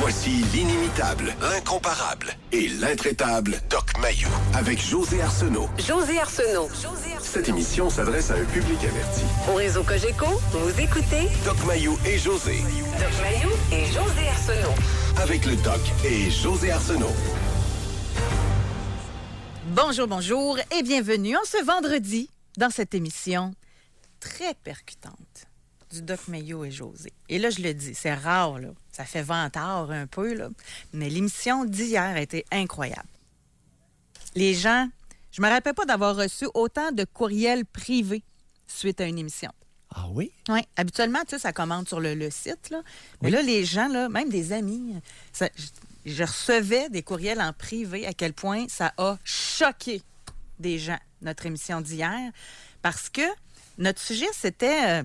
Voici l'inimitable, l'incomparable et l'intraitable Doc Mayou avec José Arsenault. José Arsenault. Cette émission s'adresse à un public averti. Au réseau Cogeco, vous écoutez Doc Mayou et José. Doc Mayou et José Arsenault. Avec le Doc et José Arsenault. Bonjour et bienvenue en ce vendredi dans cette émission très percutante du Doc Mayou et José. Et là, je le dis, c'est rare, là. Ça fait ventard un peu, là. Mais l'émission d'hier a été incroyable. Les gens, je me rappelle pas d'avoir reçu autant de courriels privés suite à une émission. Ah oui? Oui. Habituellement, tu sais, ça commande sur le site, là. Mais là, les gens, là, même des amis, je recevais des courriels en privé à quel point ça a choqué des gens, notre émission d'hier. Parce que notre sujet, c'était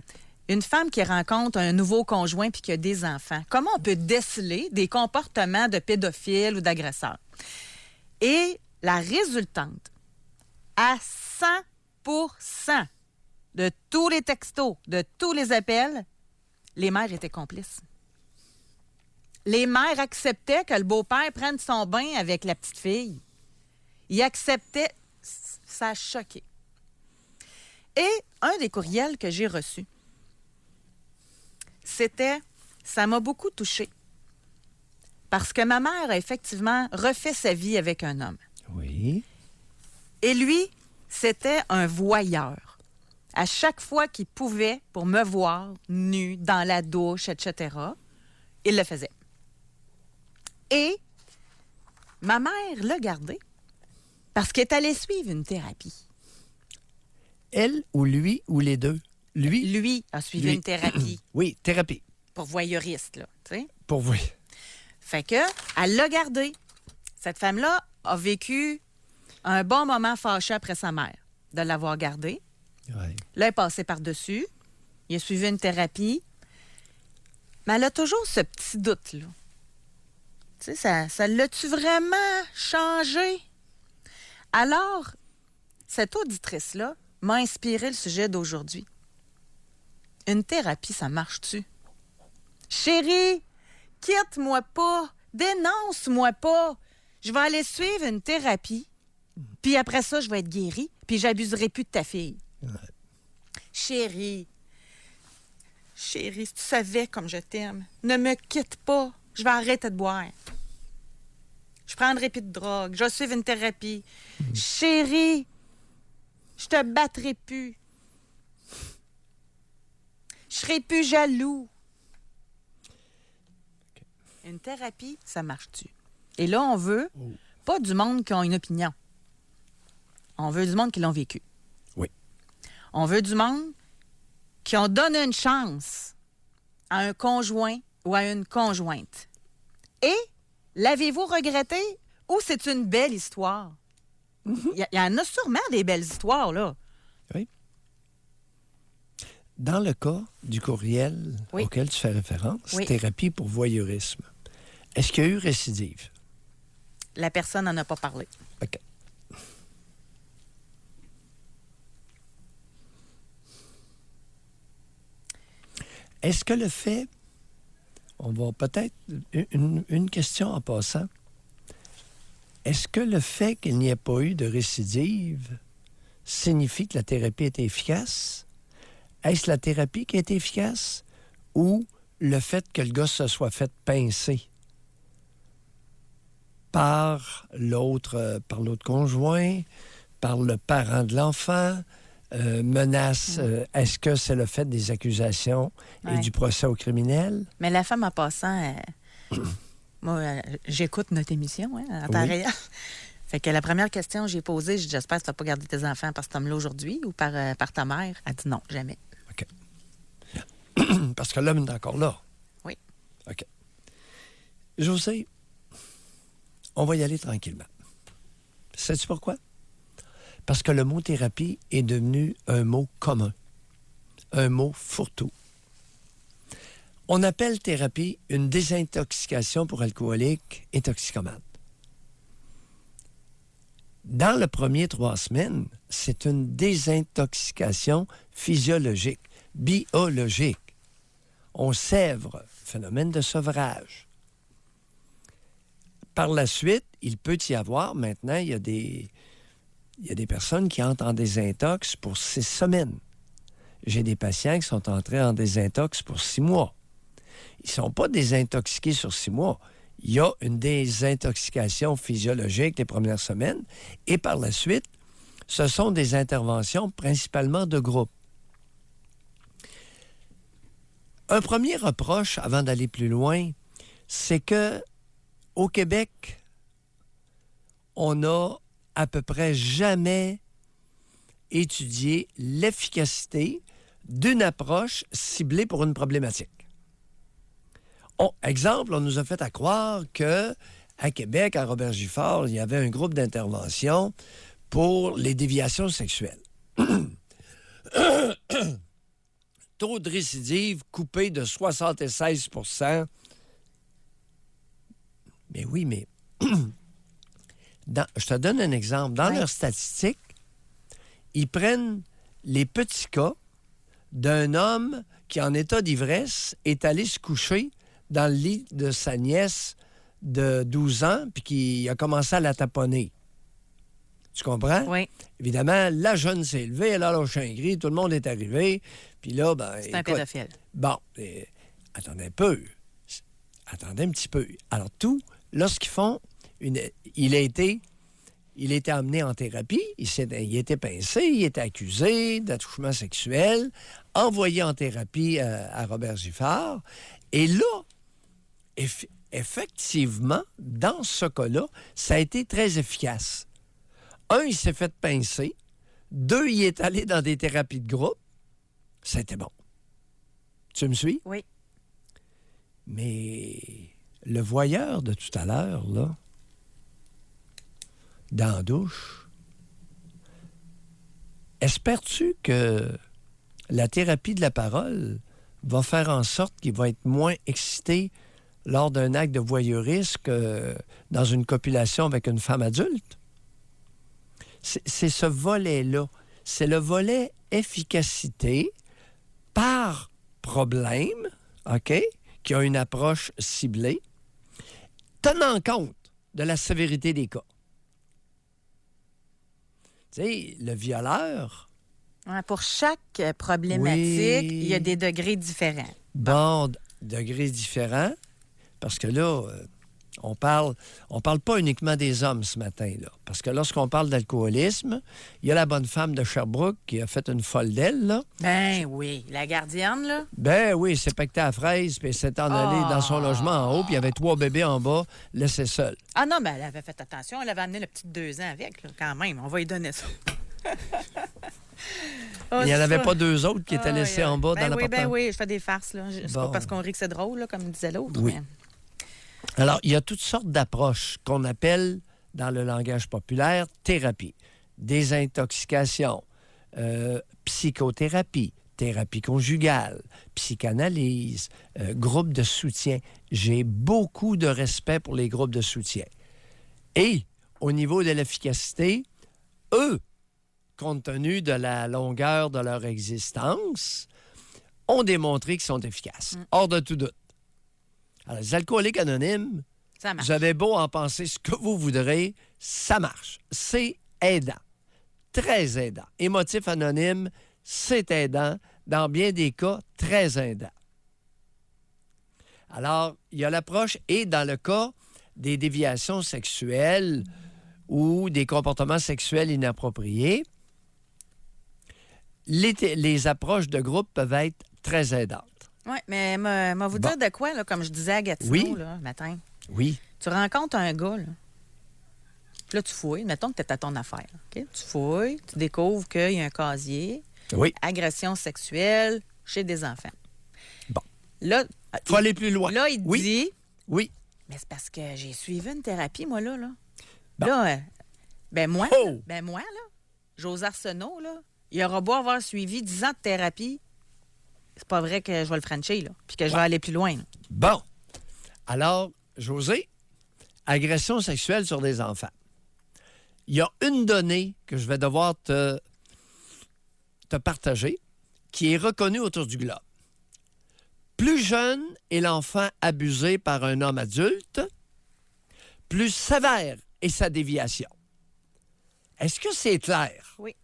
une femme qui rencontre un nouveau conjoint puis qui a des enfants. Comment on peut déceler des comportements de pédophiles ou d'agresseurs? Et la résultante, à 100% de tous les textos, de tous les appels, les mères étaient complices. Les mères acceptaient que le beau-père prenne son bain avec la petite fille. Ils acceptaient. Ça a choqué. Et un des courriels que j'ai reçus, c'était « Ça m'a beaucoup touchée. Parce que ma mère a effectivement refait sa vie avec un homme. Oui. Et lui, c'était un voyeur. À chaque fois qu'il pouvait, pour me voir, nue, dans la douche, etc., il le faisait. Et ma mère l'a gardé parce qu'elle est allée suivre une thérapie. Elle ou lui ou les deux? Lui a suivi une thérapie. Oui, thérapie. Pour voyeuriste, là, tu sais. Pour vous. Fait que, elle l'a gardé. Cette femme-là a vécu un bon moment fâché après sa mère de l'avoir gardé. Ouais. Là, elle est passée par-dessus. Il a suivi une thérapie. Mais elle a toujours ce petit doute-là. Tu sais, ça l'a-tu vraiment changé? Alors, cette auditrice-là m'a inspiré le sujet d'aujourd'hui. Une thérapie, ça marche-tu? Chérie, quitte-moi pas, dénonce-moi pas. Je vais aller suivre une thérapie, puis après ça, je vais être guérie, puis j'abuserai plus de ta fille. Ouais. Chérie, si tu savais comme je t'aime, ne me quitte pas. Je vais arrêter de boire. Je prendrai plus de drogue. Je vais suivre une thérapie. Chérie, je te battrai plus. Je serai plus jaloux. Okay. Une thérapie, ça marche-tu? Et là, on veut pas du monde qui a une opinion. On veut du monde qui l'ont vécu. Oui. On veut du monde qui ont donné une chance à un conjoint ou à une conjointe. Et l'avez-vous regretté ou c'est une belle histoire? Il y en a sûrement des belles histoires, là. Oui. Dans le cas du courriel auquel tu fais référence, thérapie pour voyeurisme, est-ce qu'il y a eu récidive? La personne n'en a pas parlé. OK. Est-ce que le fait, on va peut-être, une question en passant, est-ce que le fait qu'il n'y ait pas eu de récidive signifie que la thérapie est efficace? Est-ce la thérapie qui est efficace ou le fait que le gars se soit fait pincer par l'autre conjoint, par le parent de l'enfant, menace, est-ce que c'est le fait des accusations et du procès au criminel? Mais la femme en passant, moi, j'écoute notre émission en temps réel. Fait que la première question que j'ai posée, j'ai dit, j'espère que tu vas pas garder tes enfants par cet homme-là aujourd'hui ou par ta mère. Elle dit non, jamais. OK. Parce que l'homme est encore là. Oui. OK. José, on va y aller tranquillement. Sais-tu pourquoi? Parce que le mot thérapie est devenu un mot commun, un mot fourre-tout. On appelle thérapie une désintoxication pour alcooliques et toxicomanes. Dans le premier 3 semaines, c'est une désintoxication physiologique, biologique. On sèvre, phénomène de sevrage. par la suite, il peut y avoir, maintenant, il y a des personnes qui entrent en désintox pour 6 semaines. J'ai des patients qui sont entrés en désintox pour 6 mois. Ils ne sont pas désintoxiqués sur 6 mois. Il y a une désintoxication physiologique les premières semaines et par la suite, ce sont des interventions principalement de groupe. Un premier reproche, avant d'aller plus loin, c'est que au Québec, on n'a à peu près jamais étudié l'efficacité d'une approche ciblée pour une problématique. Exemple, on nous a fait à croire qu'à Québec, à Robert-Gifford, il y avait un groupe d'intervention pour les déviations sexuelles. Taux de récidive coupé de 76 %. Mais oui, mais je te donne un exemple. Dans leurs statistiques, ils prennent les petits cas d'un homme qui, en état d'ivresse, est allé se coucher dans le lit de sa nièce de 12 ans puis qui a commencé à la taponner. Tu comprends? Oui. Évidemment, la jeune s'est levée, elle a lâché un cri, tout le monde est arrivé. Puis là, c'est un pédophile. Bon, attendez un peu. Attendez un petit peu. Alors, lorsqu'ils font il a été amené en thérapie, il était pincé, il était accusé d'attouchement sexuel, envoyé en thérapie à Robert-Gifford. Et là, effectivement, dans ce cas-là, ça a été très efficace. 1, il s'est fait pincer. 2, il est allé dans des thérapies de groupe. C'était bon. Tu me suis? Oui. Mais le voyeur de tout à l'heure, là, dans la douche, espères-tu que la thérapie de la parole va faire en sorte qu'il va être moins excité lors d'un acte de voyeurisme que dans une copulation avec une femme adulte? C'est ce volet-là. C'est le volet efficacité par problème, OK, qui a une approche ciblée, tenant compte de la sévérité des cas. Tu sais, le violeur... Ouais, pour chaque problématique, il y a des degrés différents. Bon, degrés différents, parce que là, on parle pas uniquement des hommes ce matin, là. Parce que lorsqu'on parle d'alcoolisme, il y a la bonne femme de Sherbrooke qui a fait une folle d'elle, là. Ben oui, la gardienne, là. Ben oui, c'est pacté à fraise, puis elle s'est en allée dans son logement en haut, puis il y avait 3 bébés en bas, laissés seuls. Ah non, mais elle avait fait attention, elle avait amené le petit de 2 ans avec, là, quand même. On va lui donner ça. Il n'y en avait pas 2 autres qui étaient laissés en bas dans l'appartement? Ben oui, je fais des farces, là. C'est pas parce qu'on rit que c'est drôle, là, comme disait l'autre. Oui. Mais... Alors, il y a toutes sortes d'approches qu'on appelle, dans le langage populaire, thérapie. Désintoxication, psychothérapie, thérapie conjugale, psychanalyse, groupe de soutien. J'ai beaucoup de respect pour les groupes de soutien. Et, au niveau de l'efficacité, eux, compte tenu de la longueur de leur existence, ont démontré qu'ils sont efficaces. Hors de tout doute. Alors, les alcooliques anonymes, vous avez beau en penser ce que vous voudrez, ça marche. C'est aidant. Très aidant. Émotif anonyme, c'est aidant. Dans bien des cas, très aidant. Alors, il y a l'approche, et dans le cas des déviations sexuelles ou des comportements sexuels inappropriés, les approches de groupe peuvent être très aidantes. Oui, mais vous dire de quoi, là, comme je disais à Gatineau, là, le matin. Oui. Tu rencontres un gars, là. Puis là, tu fouilles. Mettons que tu es à ton affaire. OK? Tu fouilles, tu découvres qu'il y a un casier. Oui. Agression sexuelle chez des enfants. Bon. Là, faut aller plus loin. Là, il dit... Oui. Mais c'est parce que j'ai suivi une thérapie, moi, là. Bon. Là, moi, Oh! là, José Arsenault, là, il aura beau avoir suivi 10 ans de thérapie, c'est pas vrai que je vais le frencher, là, puis que je vais aller plus loin. Là. Bon. Alors, José, agression sexuelle sur des enfants. Il y a une donnée que je vais devoir te partager qui est reconnue autour du globe. Plus jeune est l'enfant abusé par un homme adulte, plus sévère est sa déviation. Est-ce que c'est clair? Oui.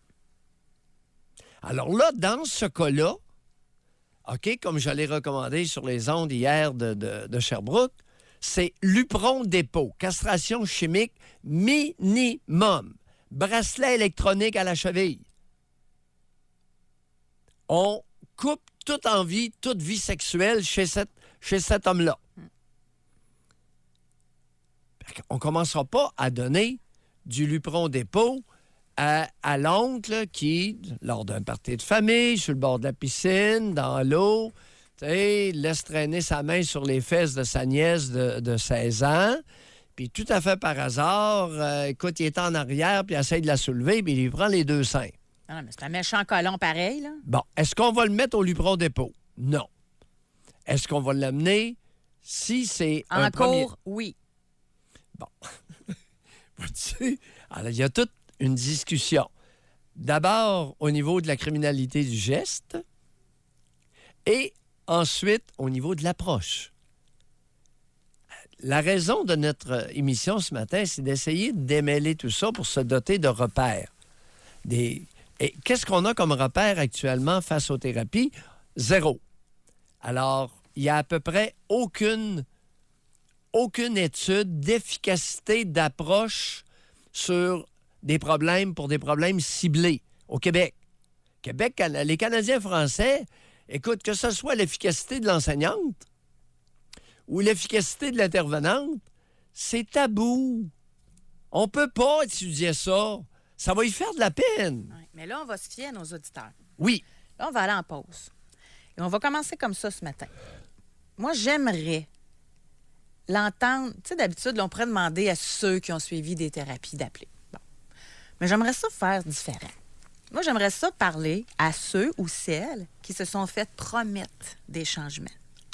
Alors là, dans ce cas-là, OK, comme je l'ai recommandé sur les ondes hier de Sherbrooke, c'est Lupron Dépôt, castration chimique minimum, bracelet électronique à la cheville. On coupe toute envie, toute vie sexuelle chez cet homme-là. On ne commencera pas à donner du Lupron Dépôt à l'oncle qui, lors d'un party de famille, sur le bord de la piscine, dans l'eau, laisse traîner sa main sur les fesses de sa nièce de 16 ans. Puis tout à fait par hasard, écoute, il est en arrière, puis il essaie de la soulever, puis il lui prend les deux seins. Non, mais c'est un méchant colon pareil, là. Bon, est-ce qu'on va le mettre au Lupron Dépôt? Non. Est-ce qu'on va l'amener si c'est un premier... En cours, oui. Bon. Alors, il y a toute une discussion. D'abord, au niveau de la criminalité du geste et ensuite, au niveau de l'approche. La raison de notre émission ce matin, c'est d'essayer de démêler tout ça pour se doter de repères. Et qu'est-ce qu'on a comme repère actuellement face aux thérapies? Zéro. Alors, il n'y a à peu près aucune étude d'efficacité d'approche sur des problèmes pour des problèmes ciblés au Québec. Les Canadiens français, écoute, que ce soit l'efficacité de l'enseignante ou l'efficacité de l'intervenante, c'est tabou. On ne peut pas étudier ça. Ça va y faire de la peine. Ouais, mais là, on va se fier à nos auditeurs. Oui. Là, on va aller en pause. Et on va commencer comme ça ce matin. Moi, j'aimerais l'entendre. Tu sais, d'habitude, là, on pourrait demander à ceux qui ont suivi des thérapies d'appeler. Bon. Mais j'aimerais ça faire différent. Moi, j'aimerais ça parler à ceux ou celles qui se sont fait promettre des changements.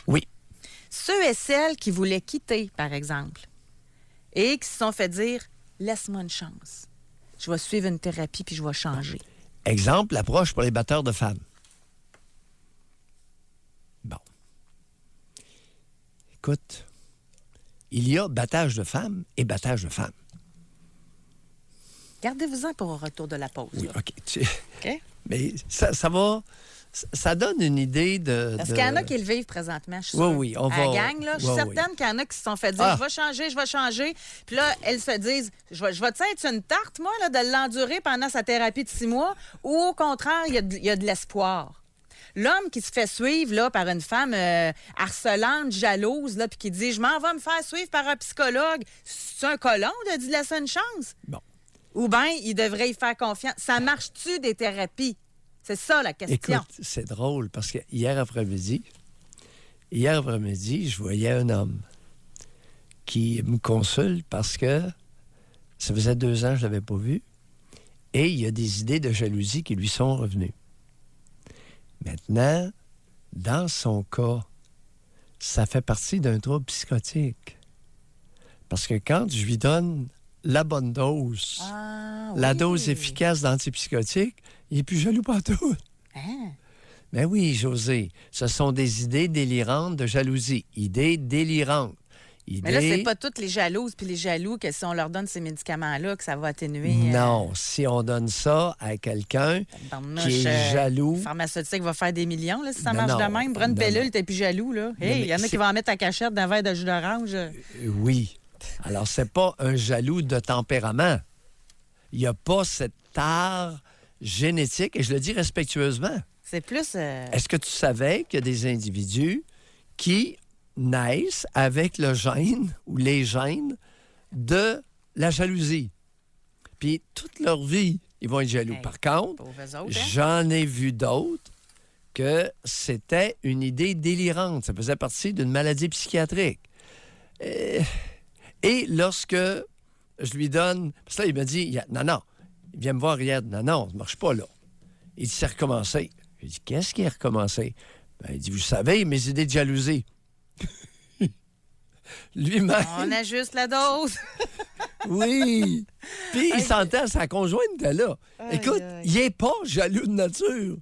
Oui. Ceux et celles qui voulaient quitter, par exemple, et qui se sont fait dire « Laisse-moi une chance. Je vais suivre une thérapie puis je vais changer. » Exemple, l'approche pour les batteurs de femmes. Bon. Écoute, il y a battage de femmes et battage de femmes. Gardez-vous-en pour un retour de la pause. Oui, là. OK. OK? Mais ça va... Ça donne une idée de... Parce qu'il y en a qui le vivent présentement, je suis Oui, sûre. oui, on À va... la gang, là, je suis certaine qu'il y en a qui se sont fait dire « Je vais changer. » Puis là, elles se disent « Je vais-tu être une tarte, moi, là, de l'endurer pendant sa thérapie de 6 mois? » Ou au contraire, il y a de l'espoir. L'homme qui se fait suivre là, par une femme harcelante, jalouse, là, puis qui dit « Je m'en vais me faire suivre par un psychologue. » C'est un colon de dire « Laisse une chance. » Bon. Ou bien, il devrait y faire confiance. Ça marche-tu des thérapies? C'est ça, la question. Écoute, c'est drôle parce que hier après-midi, je voyais un homme qui me consulte parce que ça faisait 2 ans que je ne l'avais pas vu et il y a des idées de jalousie qui lui sont revenues. Maintenant, dans son cas, ça fait partie d'un trouble psychotique. Parce que quand je lui donne la bonne dose, la dose efficace d'antipsychotique, il n'est plus jaloux partout. Hein? Ben oui, José, ce sont des idées délirantes de jalousie. Idées délirantes. Mais là, c'est pas toutes les jalouses puis les jaloux que si on leur donne ces médicaments-là, que ça va atténuer. Non, si on donne ça à quelqu'un qui est jaloux... Le pharmaceutique va faire des millions, là, si ça Non, marche non, de même. Prends une non, pilule, non. t'es plus jaloux, là. Hey, il y en a qui vont en mettre à cachette d'un verre de jus d'orange. Oui. Alors, c'est pas un jaloux de tempérament. Il n'y a pas cet art génétique, et je le dis respectueusement. C'est plus... Est-ce que tu savais qu'il y a des individus qui naissent avec le gène ou les gènes de la jalousie? Puis toute leur vie, ils vont être jaloux. Hey, par contre, pauvres autres, hein? j'en ai vu d'autres que c'était une idée délirante. Ça faisait partie d'une maladie psychiatrique. Et lorsque je lui donne... Parce que là, il me dit, non, il vient me voir hier, non, ça ne marche pas là. Il dit, c'est recommencé. Je dis, qu'est-ce qui a recommencé? Ben, il dit, vous savez, mes idées de jalousie. Lui-même. On ajuste la dose. Oui. Puis il s'entend, sa conjointe était là. Écoute, il n'est pas jaloux de nature.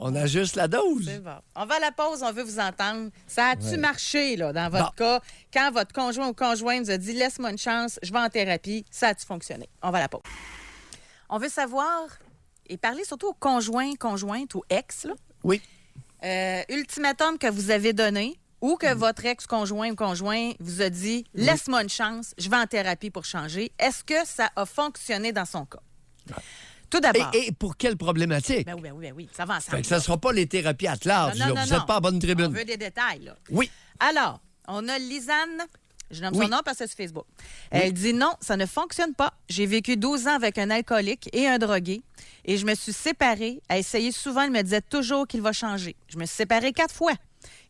On ajuste la dose. C'est bon. On va à la pause, on veut vous entendre. Ça a-tu marché, là, dans votre Bon. cas, quand votre conjoint ou conjointe vous a dit « Laisse-moi une chance, je vais en thérapie », ça a-tu fonctionné? On va à la pause. On veut savoir, et parler surtout aux conjoints, conjointes ou ex, là, Oui. ultimatum que vous avez donné ou que votre ex-conjoint ou conjoint vous a dit « Laisse-moi une chance, je vais en thérapie pour changer ». Est-ce que ça a fonctionné dans son cas? Tout d'abord. Et pour quelle problématique? Ben oui, ça va ensemble. Fait que ça ne sera pas les thérapies à large. Non, là. non, Vous non. n'êtes pas à bonne On tribune. veut des détails, là. Oui. Alors, on a Lisanne. Je nomme son Oui. nom parce que c'est sur Facebook. Elle dit non, ça ne fonctionne pas. J'ai vécu 12 ans avec un alcoolique et un drogué et je me suis séparée. À essayer souvent, il me disait toujours qu'il va changer. Je me suis séparée 4 fois.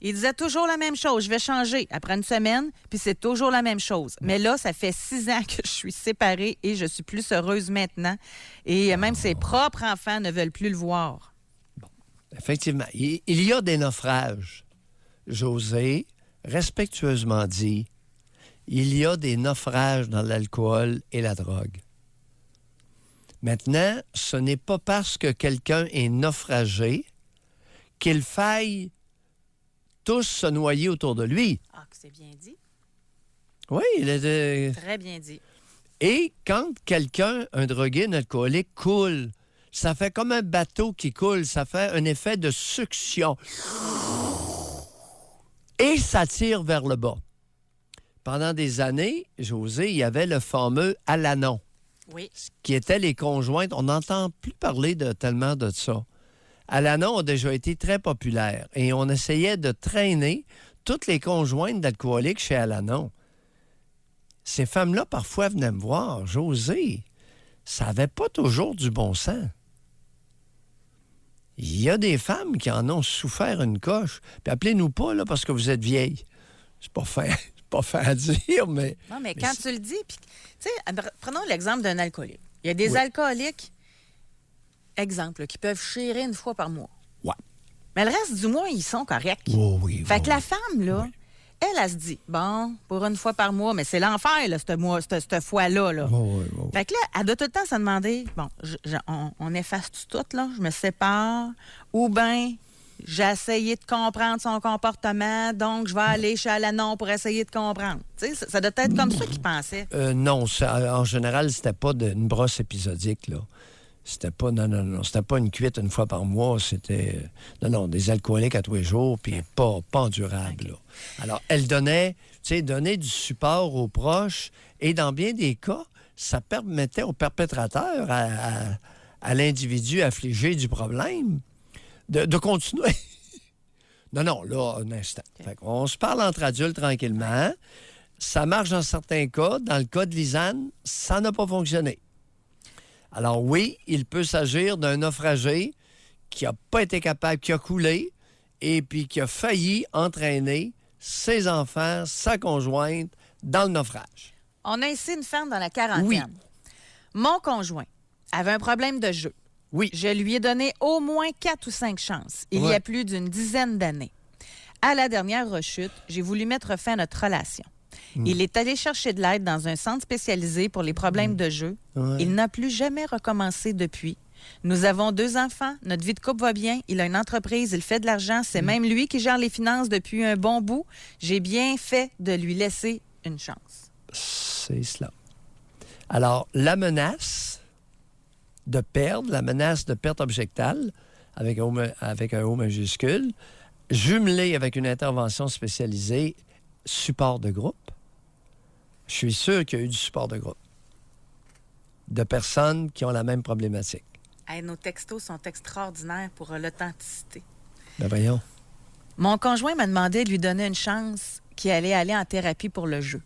Il disait toujours la même chose. Je vais changer. Après une semaine, puis c'est toujours la même chose. Mais là, ça fait 6 ans que je suis séparée et je suis plus heureuse maintenant. Et même ses propres enfants ne veulent plus le voir. Effectivement. Il y a des naufrages. José, respectueusement dit, il y a des naufrages dans l'alcool et la drogue. Maintenant, ce n'est pas parce que quelqu'un est naufragé qu'il faille tous se noyer autour de lui. Ah, que c'est bien dit. Oui, Très bien dit. Et quand quelqu'un, un drogué, un alcoolique, coule, ça fait comme un bateau qui coule, ça fait un effet de succion. Et ça tire vers le bas. Pendant des années, José, il y avait le fameux Alanon, Oui. qui étaient les conjointes. On n'entend plus parler tellement de ça. Alanon a déjà été très populaire et on essayait de traîner toutes les conjointes d'alcooliques chez Alanon. Ces femmes-là, parfois, venaient me voir. José, ça n'avait pas toujours du bon sens. Il y a des femmes qui en ont souffert une coche. Puis appelez-nous pas, là, parce que vous êtes vieille. C'est pas fair, pas fair à dire, mais... Non, mais quand tu le dis, puis, tu sais, prenons l'exemple d'un alcoolique. Il y a des alcooliques, exemple, qui peuvent chirer une fois par mois. Ouais. Mais le reste du mois, ils sont corrects. Oh oui, Fait oui, que la femme, là, elle se dit, bon, pour une fois par mois, mais c'est l'enfer, là, cette fois-là, là. oui, oui. Fait que là, elle doit tout le temps se demander, bon, on efface tout, là, je me sépare, ou bien j'ai essayé de comprendre son comportement, donc je vais aller chez Alanon pour essayer de comprendre. Tu sais, ça doit être comme ça qu'il pensait. Non, en général, c'était pas une brosse épisodique, là. C'était pas, non, c'était pas une cuite une fois par mois, c'était, des alcooliques à tous les jours, puis pas endurable, là. Alors, elle donnait du support aux proches, et dans bien des cas, ça permettait au perpétrateur, à l'individu affligé du problème, de continuer. Non, là, un instant. Fait on se parle entre adultes tranquillement. Ça marche dans certains cas. Dans le cas de Lisanne, ça n'a pas fonctionné. Alors oui, il peut s'agir d'un naufragé qui n'a pas été capable, qui a coulé et puis qui a failli entraîner ses enfants, sa conjointe, dans le naufrage. On a ici une femme dans la quarantaine. Oui. Mon conjoint avait un problème de jeu. Oui. Je lui ai donné au moins 4 ou 5 chances, il y a plus d'une dizaine d'années. À la dernière rechute, j'ai voulu mettre fin à notre relation. Il est allé chercher de l'aide dans un centre spécialisé pour les problèmes de jeu. Ouais. Il n'a plus jamais recommencé depuis. Nous avons 2 enfants, notre vie de couple va bien, il a une entreprise, il fait de l'argent, c'est même lui qui gère les finances depuis un bon bout. J'ai bien fait de lui laisser une chance. C'est cela. Alors, la menace de perdre, la menace de perte objectale, avec un O majuscule, jumelée avec une intervention spécialisée, support de groupe, je suis sûr qu'il y a eu du support de groupe de personnes qui ont la même problématique. Hey, nos textos sont extraordinaires pour l'authenticité. Ben voyons. Mon conjoint m'a demandé de lui donner une chance qui allait aller en thérapie pour le jeu.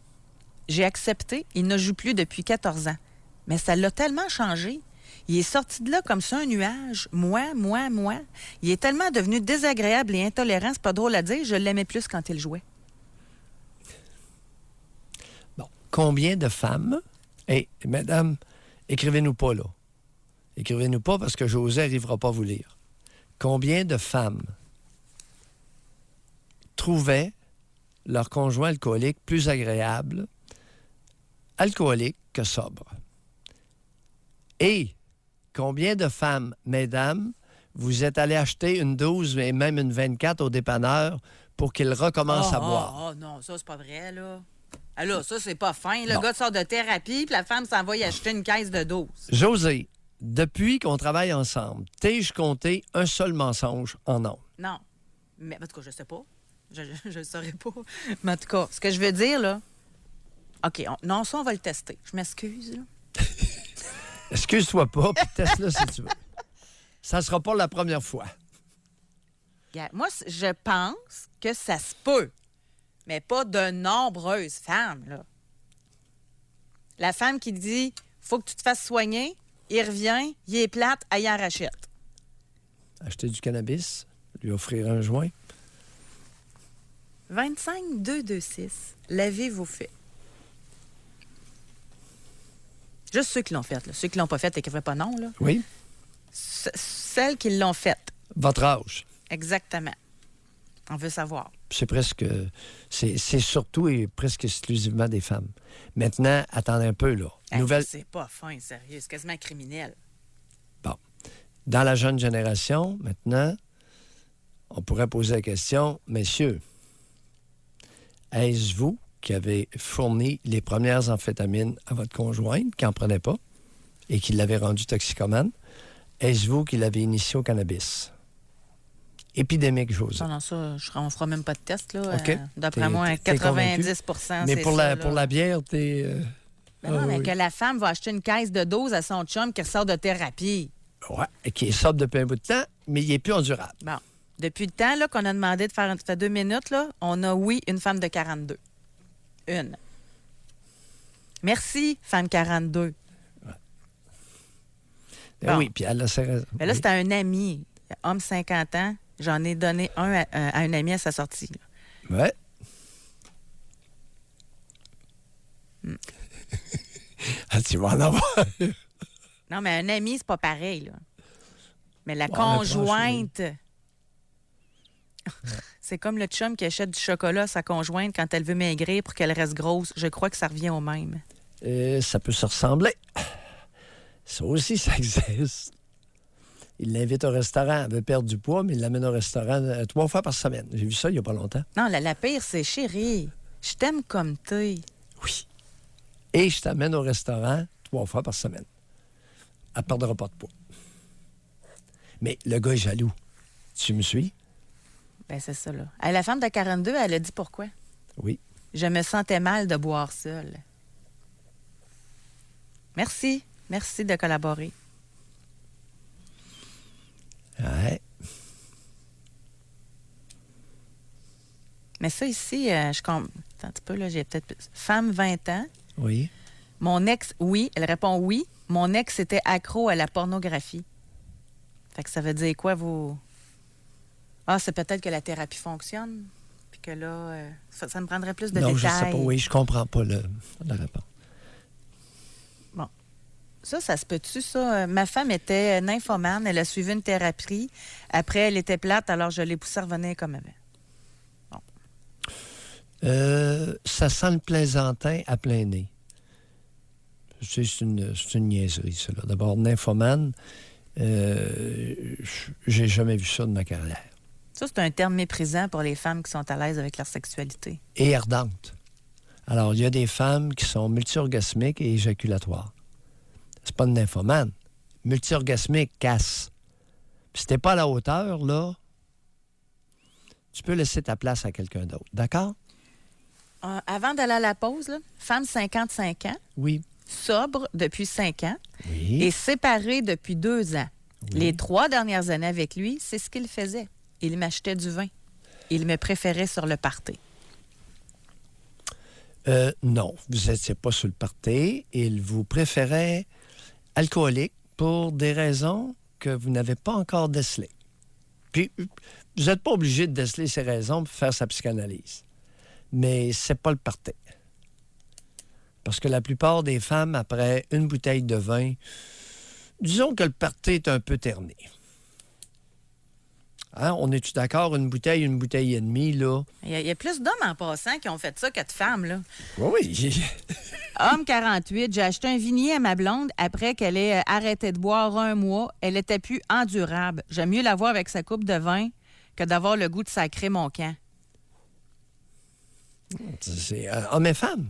J'ai accepté. Il ne joue plus depuis 14 ans. Mais ça l'a tellement changé. Il est sorti de là comme ça, un nuage. Moi. Il est tellement devenu désagréable et intolérant, c'est pas drôle à dire, je l'aimais plus quand il jouait. Bon. Combien de femmes... Et madame, écrivez-nous pas, là. Écrivez-nous pas parce que José n'arrivera pas à vous lire. Combien de femmes trouvaient leur conjoint alcoolique plus agréable, alcoolique que sobre? Et combien de femmes, mesdames, vous êtes allé acheter une 12 et même une 24 au dépanneur pour qu'il recommence à boire. Oh, non, ça, c'est pas vrai, là. Ah là, ça, c'est pas fin. Le Bon. gars sort de thérapie, puis la femme s'en va y acheter une caisse de 12. José, depuis qu'on travaille ensemble, t'ai-je compté un seul mensonge en nom? Non. Mais en tout cas, je sais pas. Je le saurais pas. Mais en tout cas, ce que je veux dire, là... OK, non, ça, on va le tester. Je m'excuse, là. Excuse-toi pas, puis teste-le si tu veux. Ça sera pas la première fois. Regarde, moi, je pense que ça se peut, mais pas de nombreuses femmes, là. La femme qui dit « faut que tu te fasses soigner », il revient, il est plate, elle en rachète. Acheter du cannabis, lui offrir un joint. 25-226, l'avez-vous fait? Juste ceux qui l'ont fait, là. Ceux qui l'ont pas fait et qui ne feraient pas non, là. Oui. Celles qui l'ont faite. Votre âge. Exactement. On veut savoir. C'est presque... C'est surtout et presque exclusivement des femmes. Maintenant, attendez un peu, là. Hey, Nouvelle... C'est pas fin, sérieux. C'est quasiment criminel. Bon. Dans la jeune génération, maintenant, on pourrait poser la question, messieurs, est-ce vous qui avez fourni les premières amphétamines à votre conjointe, qui n'en prenait pas, et qui l'avait rendu toxicomane? Est-ce vous qui l'avez initié au cannabis? Épidémique, José. Non, ça, on fera même pas de test, là. OK. D'après moi, à T'es 90 Mais c'est pour, ça, pour là. la bière, t'es... Ben non, ah mais oui. que la femme va acheter une caisse de dose à son chum qui ressort de thérapie. Ouais, et qui est sobre depuis un bout de temps, mais il n'est plus endurable. Bon. Depuis le temps là, qu'on a demandé de faire... Ça fait 2 minutes, là, on a, oui, une femme de 42. Une. Merci, femme 42. Bon. Oui, puis elle a ses raisons. Mais là, Oui. c'était un ami, homme 50 ans. J'en ai donné un à un ami à sa sortie. Là. Ouais. Ah, tu vas en avoir. Non, mais un ami, c'est pas pareil, là. Mais la Ouais, conjointe... C'est comme le chum qui achète du chocolat à sa conjointe quand elle veut maigrir pour qu'elle reste grosse. Je crois que ça revient au même. Ça peut se ressembler. Ça aussi, ça existe. Il l'invite au restaurant. Elle veut perdre du poids, mais il l'amène au restaurant 3 fois par semaine. J'ai vu ça il n'y a pas longtemps. Non, la pire, c'est chérie. Je t'aime comme t'es. Oui. Et je t'amène au restaurant 3 fois par semaine. Elle ne perdra pas de poids. Mais le gars est jaloux. Tu me suis? Ben, c'est ça, là. La femme de 42, elle a dit pourquoi. Oui. Je me sentais mal de boire seule. Merci. Merci de collaborer. Ouais. Mais ça, ici, Attends un petit peu, là, j'ai peut-être... Femme, 20 ans. Oui. Mon ex, oui. Elle répond oui. Mon ex était accro à la pornographie. Fait que ça veut dire quoi, vous... Ah, c'est peut-être que la thérapie fonctionne. Puis que là, ça me prendrait plus de Non, détails. je sais pas. Oui, je comprends pas la réponse. Bon. Ça se peut-tu, ça? Ma femme était nymphomane. Elle a suivi une thérapie. Après, elle était plate, alors je l'ai poussée à revenir comme avant. Ça sent le plaisantin à plein nez. C'est une niaiserie, ça. Là. D'abord, nymphomane, j'ai jamais vu ça de ma carrière. Ça, c'est un terme méprisant pour les femmes qui sont à l'aise avec leur sexualité. Et ardente. Alors, il y a des femmes qui sont multi-orgasmiques et éjaculatoires. C'est pas une nymphomane. Multi-orgasmique, casse. Puis si t'es pas à la hauteur, là, tu peux laisser ta place à quelqu'un d'autre. D'accord? Avant d'aller à la pause, là, femme 55 ans, Oui. sobre depuis 5 ans Oui. et séparée depuis 2 ans. Oui. Les 3 dernières années avec lui, c'est ce qu'il faisait. Il m'achetait du vin. Il me préférait sur le party. Non, vous n'étiez pas sur le party. Il vous préférait alcoolique pour des raisons que vous n'avez pas encore décelées. Puis, vous n'êtes pas obligé de déceler ces raisons pour faire sa psychanalyse. Mais c'est pas le party. Parce que la plupart des femmes, après une bouteille de vin, disons que le party est un peu terné. Hein? On est-tu d'accord? Une bouteille et demie, là? Il y a plus d'hommes en passant qui ont fait ça que de femmes, là. Oui. Homme 48, j'ai acheté un vignier à ma blonde après qu'elle ait arrêté de boire 1 mois. Elle était plus endurable. J'aime mieux la voir avec sa coupe de vin que d'avoir le goût de sacrer mon camp. C'est homme et femme.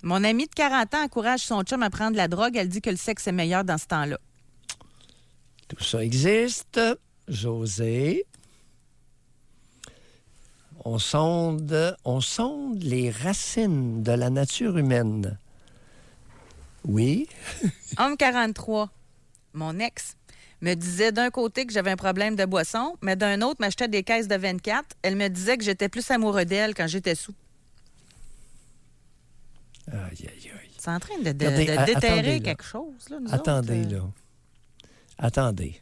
Mon amie de 40 ans encourage son chum à prendre de la drogue. Elle dit que le sexe est meilleur dans ce temps-là. Tout ça existe. José. On sonde les racines de la nature humaine. Oui. Homme 43. Mon ex me disait d'un côté que j'avais un problème de boisson, mais d'un autre m'achetait des caisses de 24. Elle me disait que j'étais plus amoureux d'elle quand j'étais sous. Aïe, aïe, aïe. C'est en train de Regardez, déterrer attendez, là. quelque chose, là, nous Attendez, autres. là. Attendez.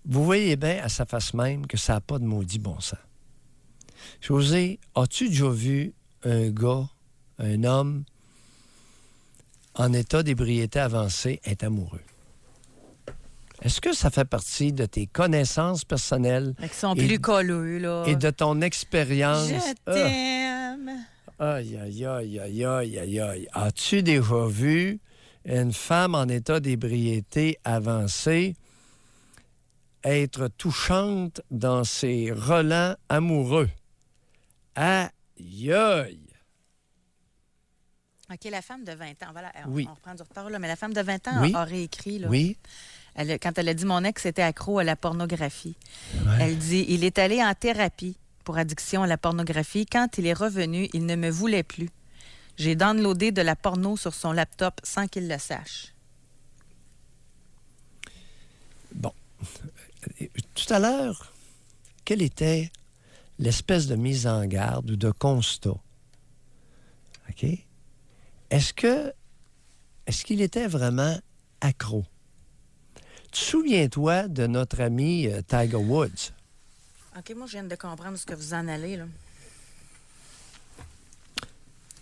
Vous voyez bien à sa face même que ça n'a pas de maudit bon sens. José, as-tu déjà vu un gars, un homme, en état d'ébriété avancée, être amoureux? Est-ce que ça fait partie de tes connaissances personnelles? Ils sont et- plus colleux, là. Et de ton expérience? Je t'aime. Aïe, aïe, aïe, aïe, aïe, aïe, aïe. As-tu déjà vu une femme en état d'ébriété avancée être touchante dans ses relents amoureux? Aïe, aïe. OK, la femme de 20 ans. Voilà, Oui. on reprend du retard, là, mais la femme de 20 ans Oui. a réécrit, là. Oui, Quand elle a dit mon ex était accro à la pornographie. Ouais. Elle dit il est allé en thérapie pour addiction à la pornographie. Quand il est revenu, il ne me voulait plus. J'ai downloadé de la porno sur son laptop sans qu'il le sache. bon. Tout à l'heure, quelle était l'espèce de mise en garde ou de constat? OK? Est-ce qu'il était vraiment accro? Tu te souviens-toi de notre ami Tiger Woods? OK, moi, je viens de comprendre ce que vous en allez, là.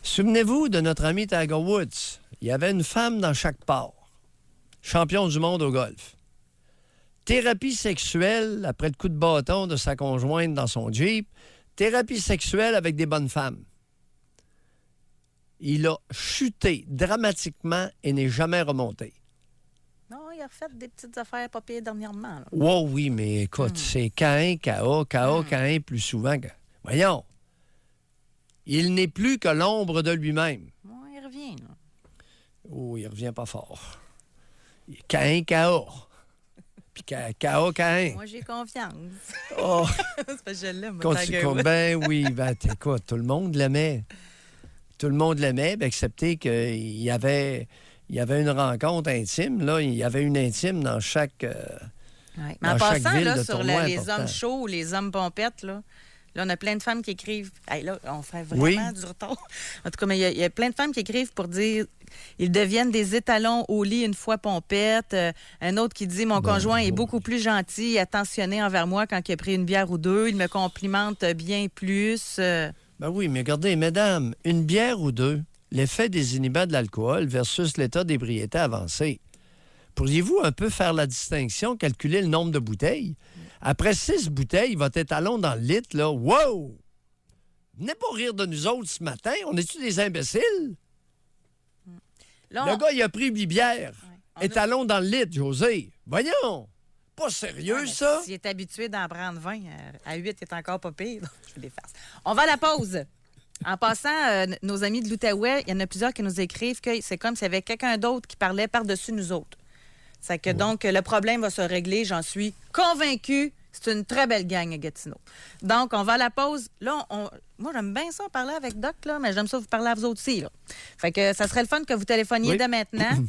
Souvenez-vous de notre ami Tiger Woods. Il y avait une femme dans chaque port. Champion du monde au golf. Thérapie sexuelle après le coup de bâton de sa conjointe dans son Jeep. Thérapie sexuelle avec des bonnes femmes. Il a chuté dramatiquement et n'est jamais remonté. Non, il a fait des petites affaires pas pires dernièrement, là. Wow, oui, mais écoute, c'est Caïn, Caïn plus souvent que... Voyons. Il n'est plus que l'ombre de lui-même. Bon, il revient, là. Oh, il revient pas fort. Caïn. Puis Caïn. Moi, j'ai confiance. Oh, C'est parce que je l'aime, moi, Tiger Woods. ben oui, ben écoute, tout le monde l'aimait. Tout le monde l'aimait, ben, excepté qu'il y avait une rencontre intime. Là, il y avait une intime dans chaque... Ouais. Mais en dans chaque passant, ville là, de sur tournoi les important. hommes chauds ou les hommes pompettes, là, on a plein de femmes qui écrivent. Hey, là, on fait vraiment Oui. du retard. En tout cas, mais il y a plein de femmes qui écrivent pour dire ils deviennent des étalons au lit une fois pompettes. Un autre qui dit mon conjoint est beaucoup plus gentil et attentionné envers moi quand il a pris une bière ou deux. Il me complimente bien plus. Ben oui, mais regardez, mesdames, une bière ou deux, l'effet désinhibant de l'alcool versus l'état d'ébriété avancé. Pourriez-vous un peu faire la distinction, calculer le nombre de bouteilles? Après 6 bouteilles, votre étalon dans le litre, là, wow! Venez pas rire de nous autres ce matin. On est-tu des imbéciles? Là, Le gars, il a pris 8 bières. On a- Étalon dans le litre, José. Voyons! Pas sérieux, mais ça? S'il est habitué d'en prendre 20, à 8, il est encore pas pire. Je fais des farces. On va à la pause. En passant, nos amis de l'Outaouais, il y en a plusieurs qui nous écrivent que c'est comme s'il y avait quelqu'un d'autre qui parlait par-dessus nous autres. C'est que donc, le problème va se régler, j'en suis convaincue. C'est une très belle gang à Gatineau. Donc, on va à la pause. Là, moi, j'aime bien ça parler avec Doc, là, mais j'aime ça vous parler à vous autres aussi. Là. Fait que ça serait le fun que vous téléphoniez Oui. dès maintenant.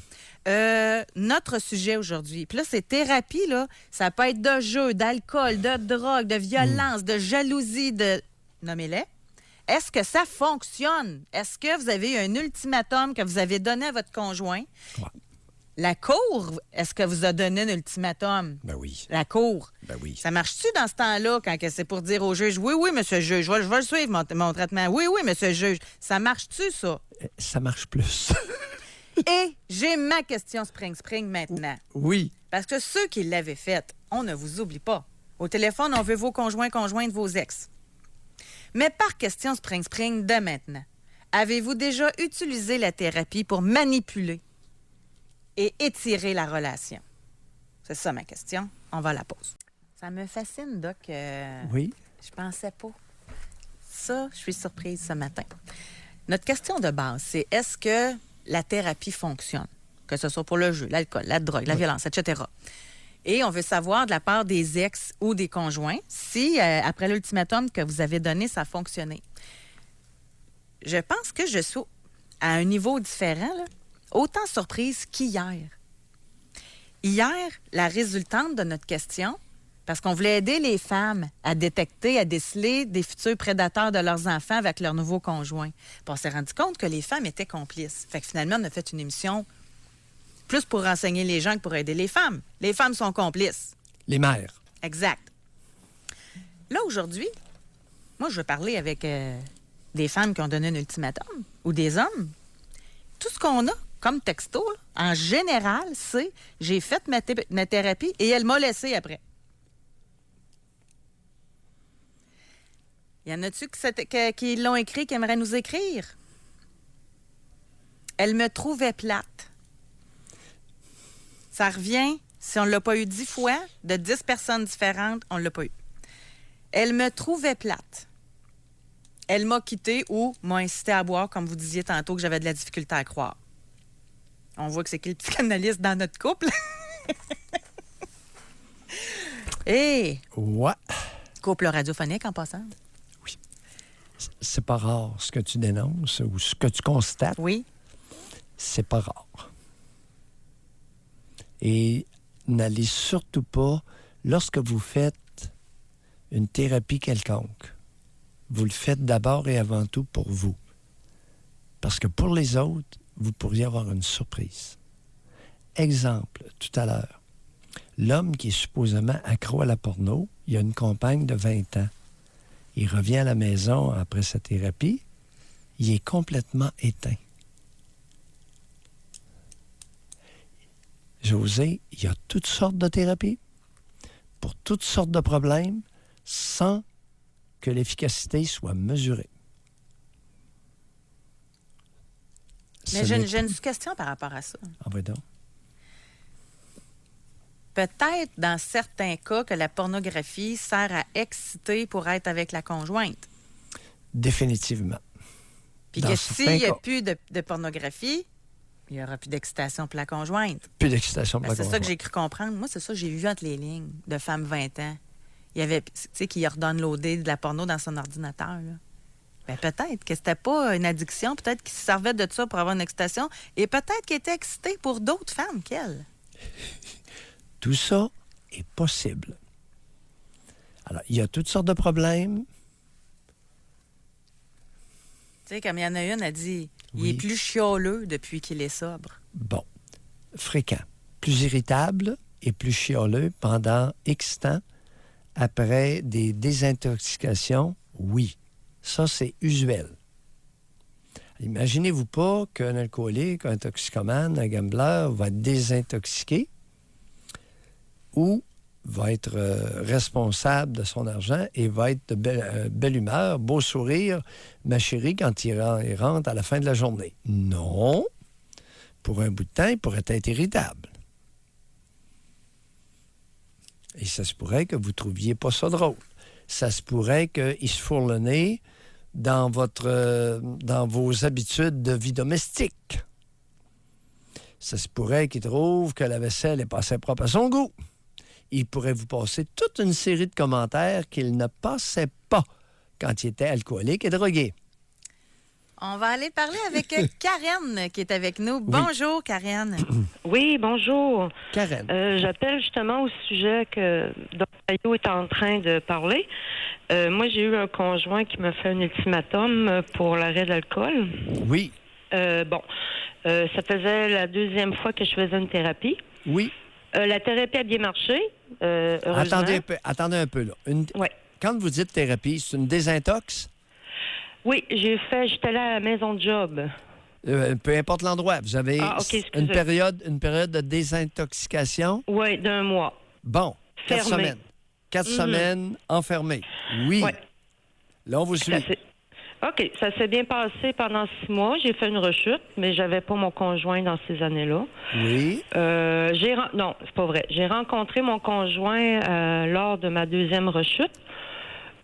Notre sujet aujourd'hui, puis là, c'est thérapie, là. Ça peut être de jeu, d'alcool, de drogue, de violence, de jalousie, de... Nommez-les. Est-ce que ça fonctionne? Est-ce que vous avez un ultimatum que vous avez donné à votre conjoint? Ouais. La cour, est-ce que vous a donné un ultimatum? Ben oui. La cour. Ben oui. Ça marche-tu dans ce temps-là quand que c'est pour dire au juge, oui, monsieur le juge, je vais le suivre, mon traitement. Oui, monsieur le juge. Ça marche-tu, ça? Ça marche plus. Et j'ai ma question Spring maintenant. Oui. Parce que ceux qui l'avaient faite, on ne vous oublie pas. Au téléphone, on veut vos conjoints, conjointes, vos ex. Mais par question Spring de maintenant, avez-vous déjà utilisé la thérapie pour manipuler et étirer la relation? C'est ça ma question. On va à la pause. Ça me fascine, Doc. Oui. Je pensais pas. Ça, je suis surprise ce matin. Notre question de base, c'est est-ce que la thérapie fonctionne? Que ce soit pour le jeu, l'alcool, la drogue, la violence, etc. Et on veut savoir de la part des ex ou des conjoints si, après l'ultimatum que vous avez donné, ça a fonctionné. Je pense que je suis à un niveau différent, là, autant surprise qu'hier. Hier, la résultante de notre question, parce qu'on voulait aider les femmes à détecter, à déceler des futurs prédateurs de leurs enfants avec leur nouveau conjoint. Puis on s'est rendu compte que les femmes étaient complices. Fait que finalement, on a fait une émission plus pour renseigner les gens que pour aider les femmes. Les femmes sont complices. Les mères. Exact. Là, aujourd'hui, moi, je veux parler avec des femmes qui ont donné un ultimatum ou des hommes. Tout ce qu'on a comme texto, là, en général, c'est « j'ai fait ma thérapie et elle m'a laissé après ». Y en a-tu qui l'ont écrit, qui aimeraient nous écrire? Elle me trouvait plate. Ça revient, si on ne l'a pas eu 10 fois, de 10 personnes différentes, on ne l'a pas eu. Elle me trouvait plate. Elle m'a quitté ou m'a incité à boire, comme vous disiez tantôt, que j'avais de la difficulté à croire. On voit que c'est qui le psychanalyste dans notre couple. Et Ouais. couple radiophonique en passant. C'est pas rare ce que tu dénonces ou ce que tu constates. Oui. C'est pas rare. Et n'allez surtout pas, lorsque vous faites une thérapie quelconque, vous le faites d'abord et avant tout pour vous. Parce que pour les autres, vous pourriez avoir une surprise. Exemple, tout à l'heure, l'homme qui est supposément accro à la porno, il a une compagne de 20 ans. Il revient à la maison après sa thérapie, il est complètement éteint. José, il y a toutes sortes de thérapies pour toutes sortes de problèmes sans que l'efficacité soit mesurée. Mais j'ai une question par rapport à ça. Ah, oui, donc. Peut-être dans certains cas que la pornographie sert à exciter pour être avec la conjointe. Définitivement. Puis Dans que certains s'il n'y a cas. plus de pornographie, il n'y aura plus d'excitation pour la conjointe. Plus d'excitation pour la C'est ça que conjointe. j'ai cru comprendre. Moi, c'est ça que j'ai vu entre les lignes de femmes 20 ans. Il y avait, tu sais, qui downloadé de la porno dans son ordinateur. Là. Ben, peut-être que c'était pas une addiction, peut-être qu'il se servait de ça pour avoir une excitation, et peut-être qu'il était excité pour d'autres femmes qu'elle. Tout ça est possible. Alors, il y a toutes sortes de problèmes. Tu sais, comme il y en a une, elle dit il Oui. est plus chialeux depuis qu'il est sobre. Bon, fréquent. Plus irritable et plus chialeux pendant X temps. Après des désintoxications, oui. Ça, c'est usuel. Imaginez-vous pas qu'un alcoolique, un toxicomane, un gambler va être désintoxiqué ou va être responsable de son argent et va être de belle humeur, beau sourire, ma chérie, quand il rentre à la fin de la journée. Non. Pour un bout de temps, il pourrait être irritable. Et ça se pourrait que vous ne trouviez pas ça drôle. Ça se pourrait qu'il se fourre le nez dans vos habitudes de vie domestique. Ça se pourrait qu'il trouve que la vaisselle est pas assez propre à son goût. Il pourrait vous passer toute une série de commentaires qu'il ne passait pas quand il était alcoolique et drogué. On va aller parler avec Karen qui est avec nous. Bonjour, Karen. Oui, bonjour. Karen. J'appelle justement au sujet que Dr. Maillot est en train de parler. Moi, j'ai eu un conjoint qui m'a fait un ultimatum pour l'arrêt d'alcool. Oui. Ça faisait la deuxième fois que je faisais une thérapie. Oui. La thérapie a bien marché, heureusement. Attendez un peu, là. Ouais. Quand vous dites thérapie, c'est une désintox? Oui, j'étais là à la maison de job. Peu importe l'endroit. Vous avez excusez. une période de désintoxication? Oui, d'1 mois. Bon, 4 Fermé. semaines. 4 semaines enfermé. Oui. Ouais. Là, on vous suit. OK, ça s'est bien passé pendant 6 mois. J'ai fait une rechute, mais j'avais pas mon conjoint dans ces années-là. Oui. Non, c'est pas vrai. J'ai rencontré mon conjoint lors de ma deuxième rechute.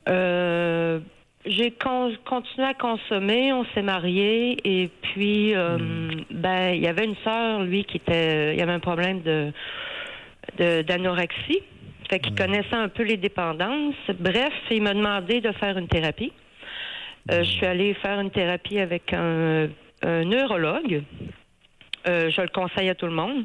J'ai continué à consommer, on s'est mariés, et puis, il y avait une sœur, lui, il avait un problème d'anorexie. Fait qu'il connaissait un peu les dépendances. Bref, il m'a demandé de faire une thérapie. Je suis allée faire une thérapie avec un neurologue. Je le conseille à tout le monde.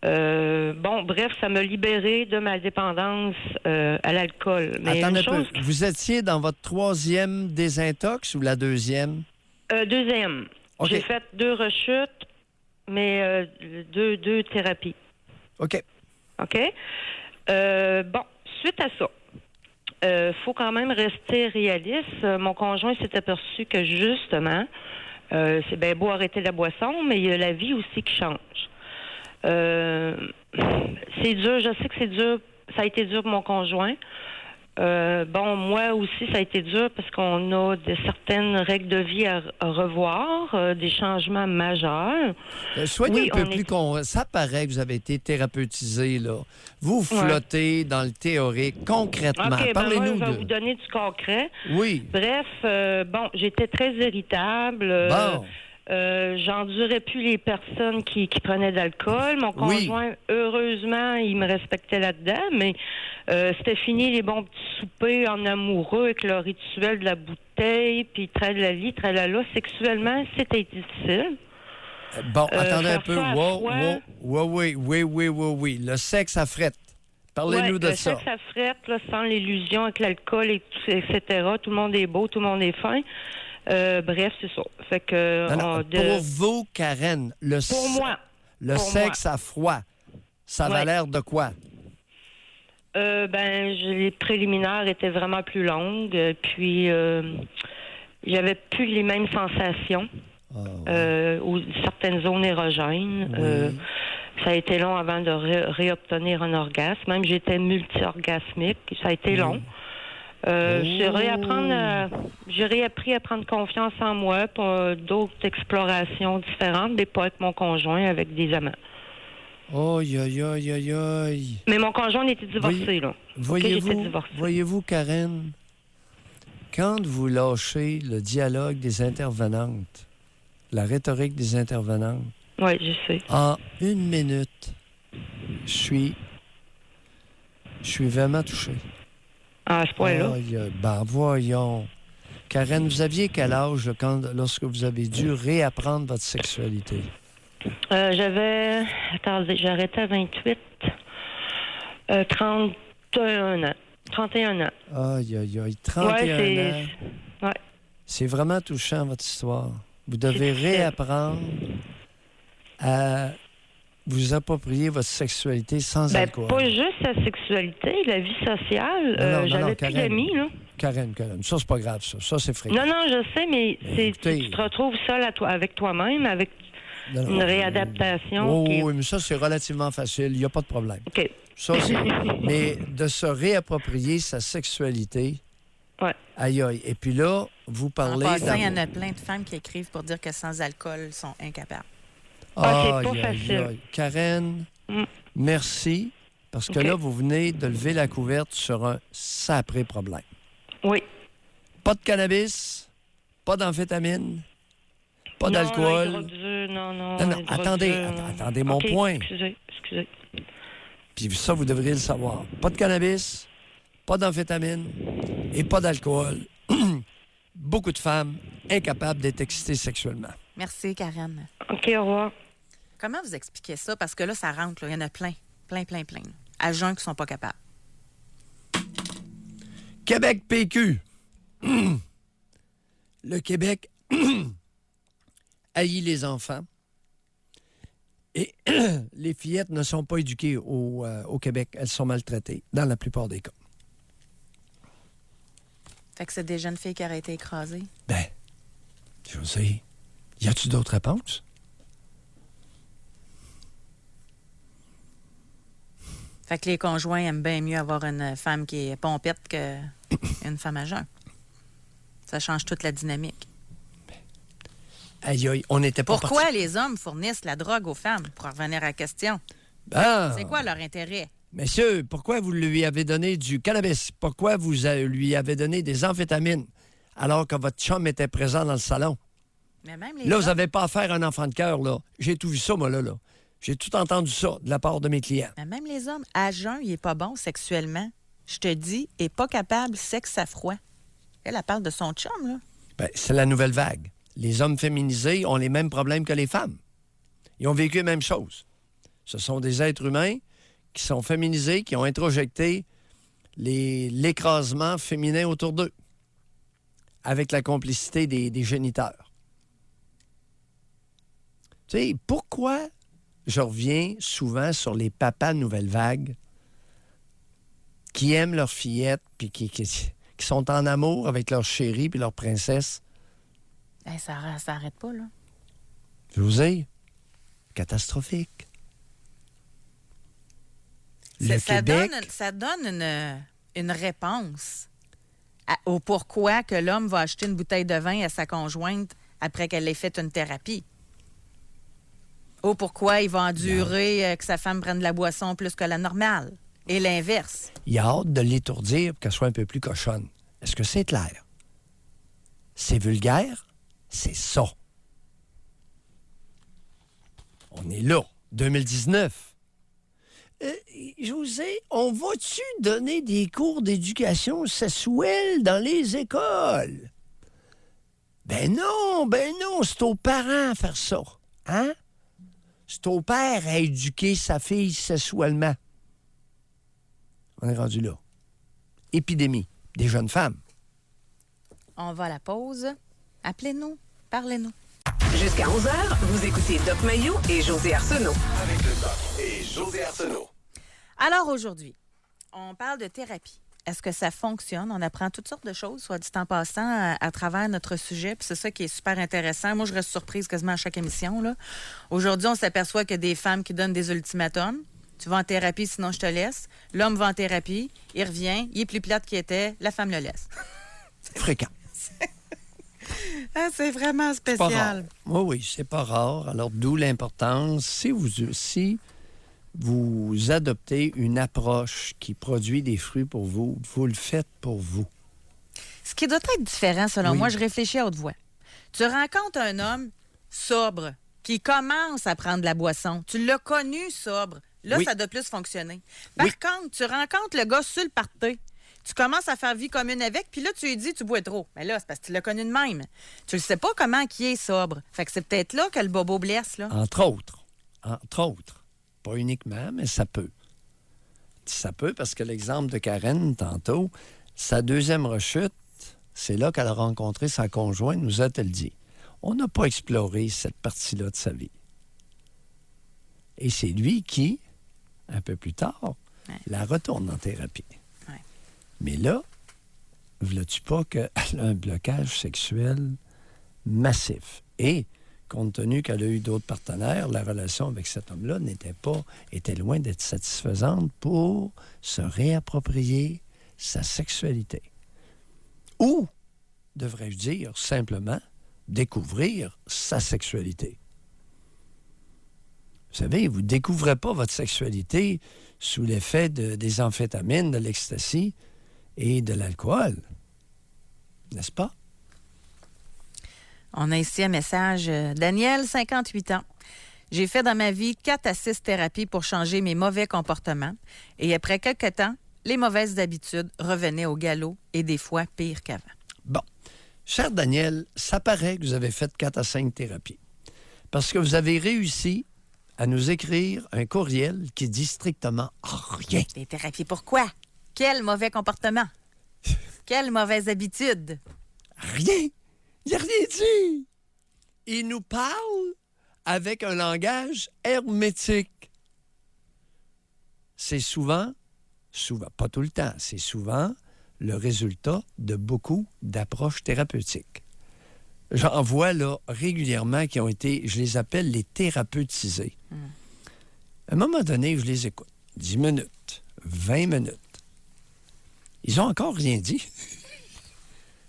Bref, ça m'a libérée de ma dépendance à l'alcool. Mais attendez un peu. Vous étiez dans votre 3e désintox ou la 2e? 2e. Okay. J'ai fait 2 rechutes, mais 2 thérapies. OK. OK? Suite à ça, faut quand même rester réaliste. Mon conjoint s'est aperçu que, justement, c'est bien beau arrêter la boisson, mais il y a la vie aussi qui change. C'est dur, je sais que c'est dur. Ça a été dur pour mon conjoint. Moi aussi, ça a été dur parce qu'on a certaines règles de vie à revoir, des changements majeurs. Soyez un peu plus ça paraît que vous avez été thérapeutisé, là. Vous flottez dans le théorique, concrètement. OK, parlez-nous moi, je vais vous donner du concret. Oui. Bref, j'étais très irritable. J'endurais plus les personnes qui prenaient de l'alcool. Mon conjoint, heureusement, il me respectait là-dedans, mais c'était fini les bons petits soupers en amoureux avec le rituel de la bouteille, puis tralali, tralala. Sexuellement, c'était difficile. Attendez un peu. Oui. Le sexe à frette. Parlez-nous de ça. Le sexe à frette, là, sans l'illusion avec l'alcool, etc. Tout le monde est beau, tout le monde est fin. Bref, c'est ça. Fait que, pour vous, Karen, le sexe à froid, ça avait l'air de quoi? Les préliminaires étaient vraiment plus longues, puis j'avais plus les mêmes sensations ou certaines zones érogènes. Ça a été long avant de réobtenir un orgasme. Même j'étais multi-orgasmique, ça a été long. J'ai réappris à prendre confiance en moi pour d'autres explorations différentes, mais pas avec mon conjoint, avec des amants. Aïe. Mais mon conjoint était divorcé, là. Voyez-vous, Karen, quand vous lâchez le dialogue des intervenantes, la rhétorique des intervenantes, oui, je sais. En 1 minute, je suis vraiment touché. À ce point-là? Voyons. Karen, vous aviez quel âge lorsque vous avez dû réapprendre votre sexualité? J'ai arrêté à 28. 31 ans. 31 ans. Aïe. 31 ans. Ouais. C'est vraiment touchant, votre histoire. Vous devez réapprendre à vous approprier votre sexualité sans alcool. Pas juste la sexualité, la vie sociale. J'avais plus d'amis, là. Karen, ça, c'est pas grave, ça. Ça, c'est fréquent. Non, je sais, mais tu te retrouves seul avec toi-même, avec une réadaptation. Oui, mais ça, c'est relativement facile. Il n'y a pas de problème. OK. Ça, mais de se réapproprier sa sexualité... Ouais. Aïe. Et puis là, vous parlez... En passant, il y en a plein de femmes qui écrivent pour dire que sans alcool, ils sont incapables. C'est pas facile. Karen, merci, parce que là, vous venez de lever la couverte sur un sacré problème. Oui. Pas de cannabis, pas d'amphétamine, pas d'alcool. Non. Attendez mon point. Excusez. Puis ça, vous devriez le savoir. Pas de cannabis, pas d'amphétamine et pas d'alcool. Beaucoup de femmes incapables d'être excitées sexuellement. Merci, Karen. OK, au revoir. Comment vous expliquez ça? Parce que là, ça rentre. Il y en a plein. À jeun qui ne sont pas capables. Québec PQ. Le Québec haït les enfants. Et les fillettes ne sont pas éduquées au Québec. Elles sont maltraitées, dans la plupart des cas. Fait que c'est des jeunes filles qui auraient été écrasées? Josée, y a-tu d'autres réponses? Fait que les conjoints aiment bien mieux avoir une femme qui est pompette qu'une femme à jeun. Ça change toute la dynamique. Aïe, aïe, on n'était pas Pourquoi les hommes fournissent la drogue aux femmes? Pour revenir à la question. C'est quoi leur intérêt? Messieurs, pourquoi vous lui avez donné du cannabis? Pourquoi vous lui avez donné des amphétamines alors que votre chum était présent dans le salon? Mais même les là, hommes... vous n'avez pas affaire à un enfant de cœur, là. J'ai tout vu ça, moi, là. J'ai tout entendu ça de la part de mes clients. Mais même les hommes, à jeun, il n'est pas bon sexuellement. Je te dis, il n'est pas capable, sexe à froid. Elle parle de son chum, là. Ben, c'est la nouvelle vague. Les hommes féminisés ont les mêmes problèmes que les femmes. Ils ont vécu la même chose. Ce sont des êtres humains qui sont féminisés, qui ont introjecté l'écrasement féminin autour d'eux avec la complicité des géniteurs. Tu sais, pourquoi je reviens souvent sur les papas nouvelle vague qui aiment leurs fillettes puis qui sont en amour avec leur chérie puis leur princesse? Hey, ça arrête pas, là. Je vous ai. Catastrophique. Ça donne une réponse au pourquoi que l'homme va acheter une bouteille de vin à sa conjointe après qu'elle ait fait une thérapie. Au pourquoi il va endurer que sa femme prenne de la boisson plus que la normale. Et l'inverse. Il a hâte de l'étourdir pour qu'elle soit un peu plus cochonne. Est-ce que c'est clair? C'est vulgaire? C'est ça. On est là, 2019. José, on va-tu donner des cours d'éducation sexuelle dans les écoles? Ben non, c'est aux parents à faire ça. Hein? C'est au père à éduquer sa fille sexuellement. On est rendu là. Épidémie des jeunes femmes. On va à la pause. Appelez-nous, parlez-nous. Jusqu'à 11h, vous écoutez Doc Mayou et José Arsenault. Avec le Doc et José Arsenault. Alors aujourd'hui, on parle de thérapie. Est-ce que ça fonctionne? On apprend toutes sortes de choses, soit dit en passant, à travers notre sujet. Puis c'est ça qui est super intéressant. Moi, je reste surprise quasiment à chaque émission, là. Aujourd'hui, on s'aperçoit qu'il y a des femmes qui donnent des ultimatums. Tu vas en thérapie, sinon je te laisse. L'homme va en thérapie, il revient, il est plus plate qu'il était, la femme le laisse. Fréquent. C'est vraiment spécial. Oui, c'est pas rare. Alors, d'où l'importance, si vous adoptez une approche qui produit des fruits pour vous, vous le faites pour vous. Ce qui doit être différent, selon moi, je réfléchis à haute voix. Tu rencontres un homme sobre qui commence à prendre de la boisson. Tu l'as connu sobre. Là, ça doit plus fonctionner. Par contre, tu rencontres le gars sur le party. Tu commences à faire vie commune avec, puis là, tu lui dis, tu bois trop. Mais là, c'est parce que tu l'as connu de même. Tu ne sais pas comment qui est sobre. Fait que c'est peut-être là que le bobo blesse, là. Entre autres. Pas uniquement, mais ça peut. Ça peut parce que l'exemple de Karen, tantôt, sa deuxième rechute, c'est là qu'elle a rencontré sa conjointe, nous a-t-elle dit. On n'a pas exploré cette partie-là de sa vie. Et c'est lui qui, un peu plus tard, la retourne en thérapie. Ouais. Mais là, veux-tu pas qu'elle a un blocage sexuel massif? Et, compte tenu qu'elle a eu d'autres partenaires, la relation avec cet homme-là était loin d'être satisfaisante pour se réapproprier sa sexualité. Ou, devrais-je dire, simplement, découvrir sa sexualité. Vous savez, vous ne découvrez pas votre sexualité sous l'effet des amphétamines, de l'ecstasy et de l'alcool. N'est-ce pas? On a ici un message. Daniel, 58 ans. J'ai fait dans ma vie 4 à 6 thérapies pour changer mes mauvais comportements. Et après quelques temps, les mauvaises habitudes revenaient au galop et des fois pire qu'avant. Bon. Cher Daniel, ça paraît que vous avez fait 4 à 5 thérapies. Parce que vous avez réussi à nous écrire un courriel qui dit strictement rien. Des thérapies pourquoi? Quel mauvais comportement? Quelle mauvaise habitude? Rien! Il n'a rien dit! Il nous parle avec un langage hermétique. C'est souvent, pas tout le temps, c'est souvent le résultat de beaucoup d'approches thérapeutiques. J'en vois là régulièrement qui ont été, je les appelle les thérapeutisés. À un moment donné, je les écoute. 10 minutes, 20 minutes. Ils n'ont encore rien dit.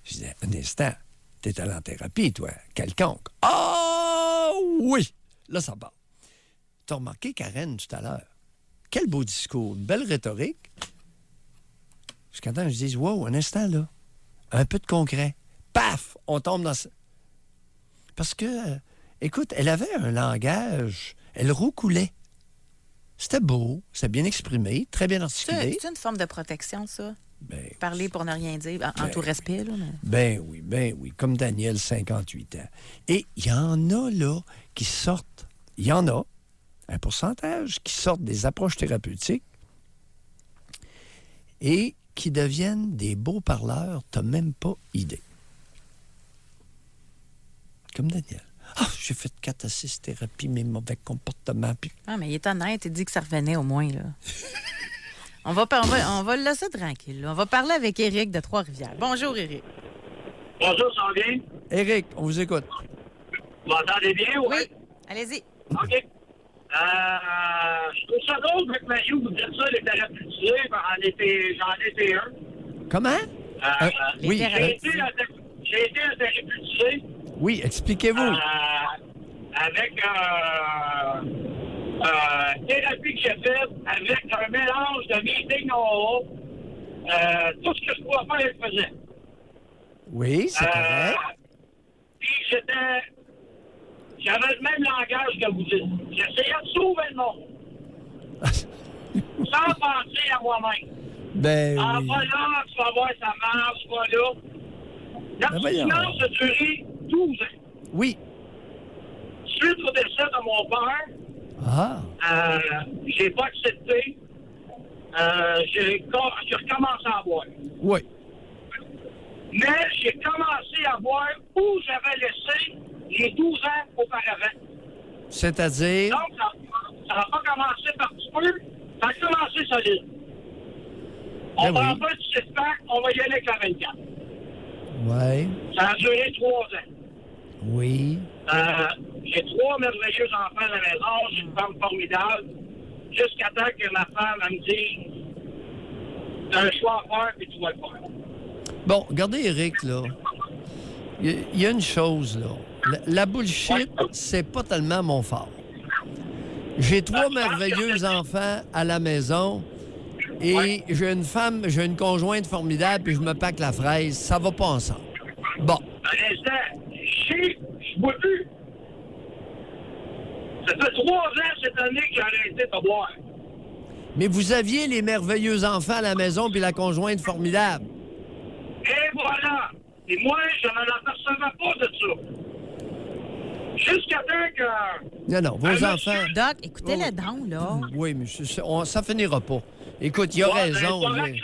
Je disais, un instant, t'es allé en thérapie, toi, quelconque. Ah oui! Là, ça part. T'as remarqué Karen tout à l'heure. Quel beau discours, une belle rhétorique. Jusqu'à temps que je dise, wow, un instant, là. Un peu de concret. Paf! On tombe dans... Parce que, écoute, elle avait un langage, elle roucoulait. C'était beau, c'était bien exprimé, très bien articulé. C'est une forme de protection, ça? Ben, Parler pour ne rien dire, en tout respect, là. Mais... Ben oui, comme Daniel, 58 ans. Et il y en a, là, qui sortent, il y en a, un pourcentage, qui sortent des approches thérapeutiques et qui deviennent des beaux parleurs, t'as même pas idée. Comme Daniel. Ah, j'ai fait 4 à 6 thérapies, mes mauvais comportements. Puis... Ah, mais il est honnête, il dit que ça revenait au moins, là. on va le laisser tranquille. Là. On va parler avec Éric de Trois-Rivières. Bonjour, Éric. Bonjour, ça va bien? Éric, on vous écoute. Vous m'entendez bien? Oui, Ouais? allez-y. OK. Je trouve ça drôle, avec Mario, vous dites ça, les thérapeutiques, j'en étais un. Comment? Oui. J'ai été un thérapeutique. Oui, expliquez-vous. Avec thérapie que j'ai faite, avec un mélange de meeting en haut. Tout ce que je pouvais faire, je faisais. Oui, c'est correct. Puis j'avais le même langage que vous dites. J'essayais de sauver le monde. Sans penser à moi-même. Ben Ah, oui. va là, tu vas voir, ça marche, va là. L'abstinence a duré 12 ans. Oui. Suite au décès de mon père, j'ai pas accepté. J'ai recommencé à boire. Oui. Mais j'ai commencé à boire où j'avais laissé les 12 ans auparavant. C'est-à-dire? Donc, ça n'a pas commencé par petit peu, ça a commencé solide. On prend pas du 6-pack, on va y aller avec la 24. Oui. Ça a duré 3 ans. Oui. J'ai 3 merveilleux enfants à la maison, j'ai une femme formidable, jusqu'à temps que ma femme elle me dise t'as un choix à faire et tu vas le faire. Bon, regardez, Éric, là. Il y a une chose, là. La bullshit, c'est pas tellement mon fort. J'ai 3 merveilleux enfants à la maison et j'ai une femme, j'ai une conjointe formidable puis je me pack la fraise. Ça va pas ensemble. Bon. Un instant, je bois plus. Ça fait 3 ans cette année que j'ai arrêté de boire. Mais vous aviez les merveilleux enfants à la maison puis la conjointe formidable. Et voilà. Et moi, je ne m'en apercevais pas de ça. Jusqu'à temps que... Non, vos enfants... Doc, écoutez-le donc, là. Oui, mais ça finira pas. Écoute, il a raison. Je vais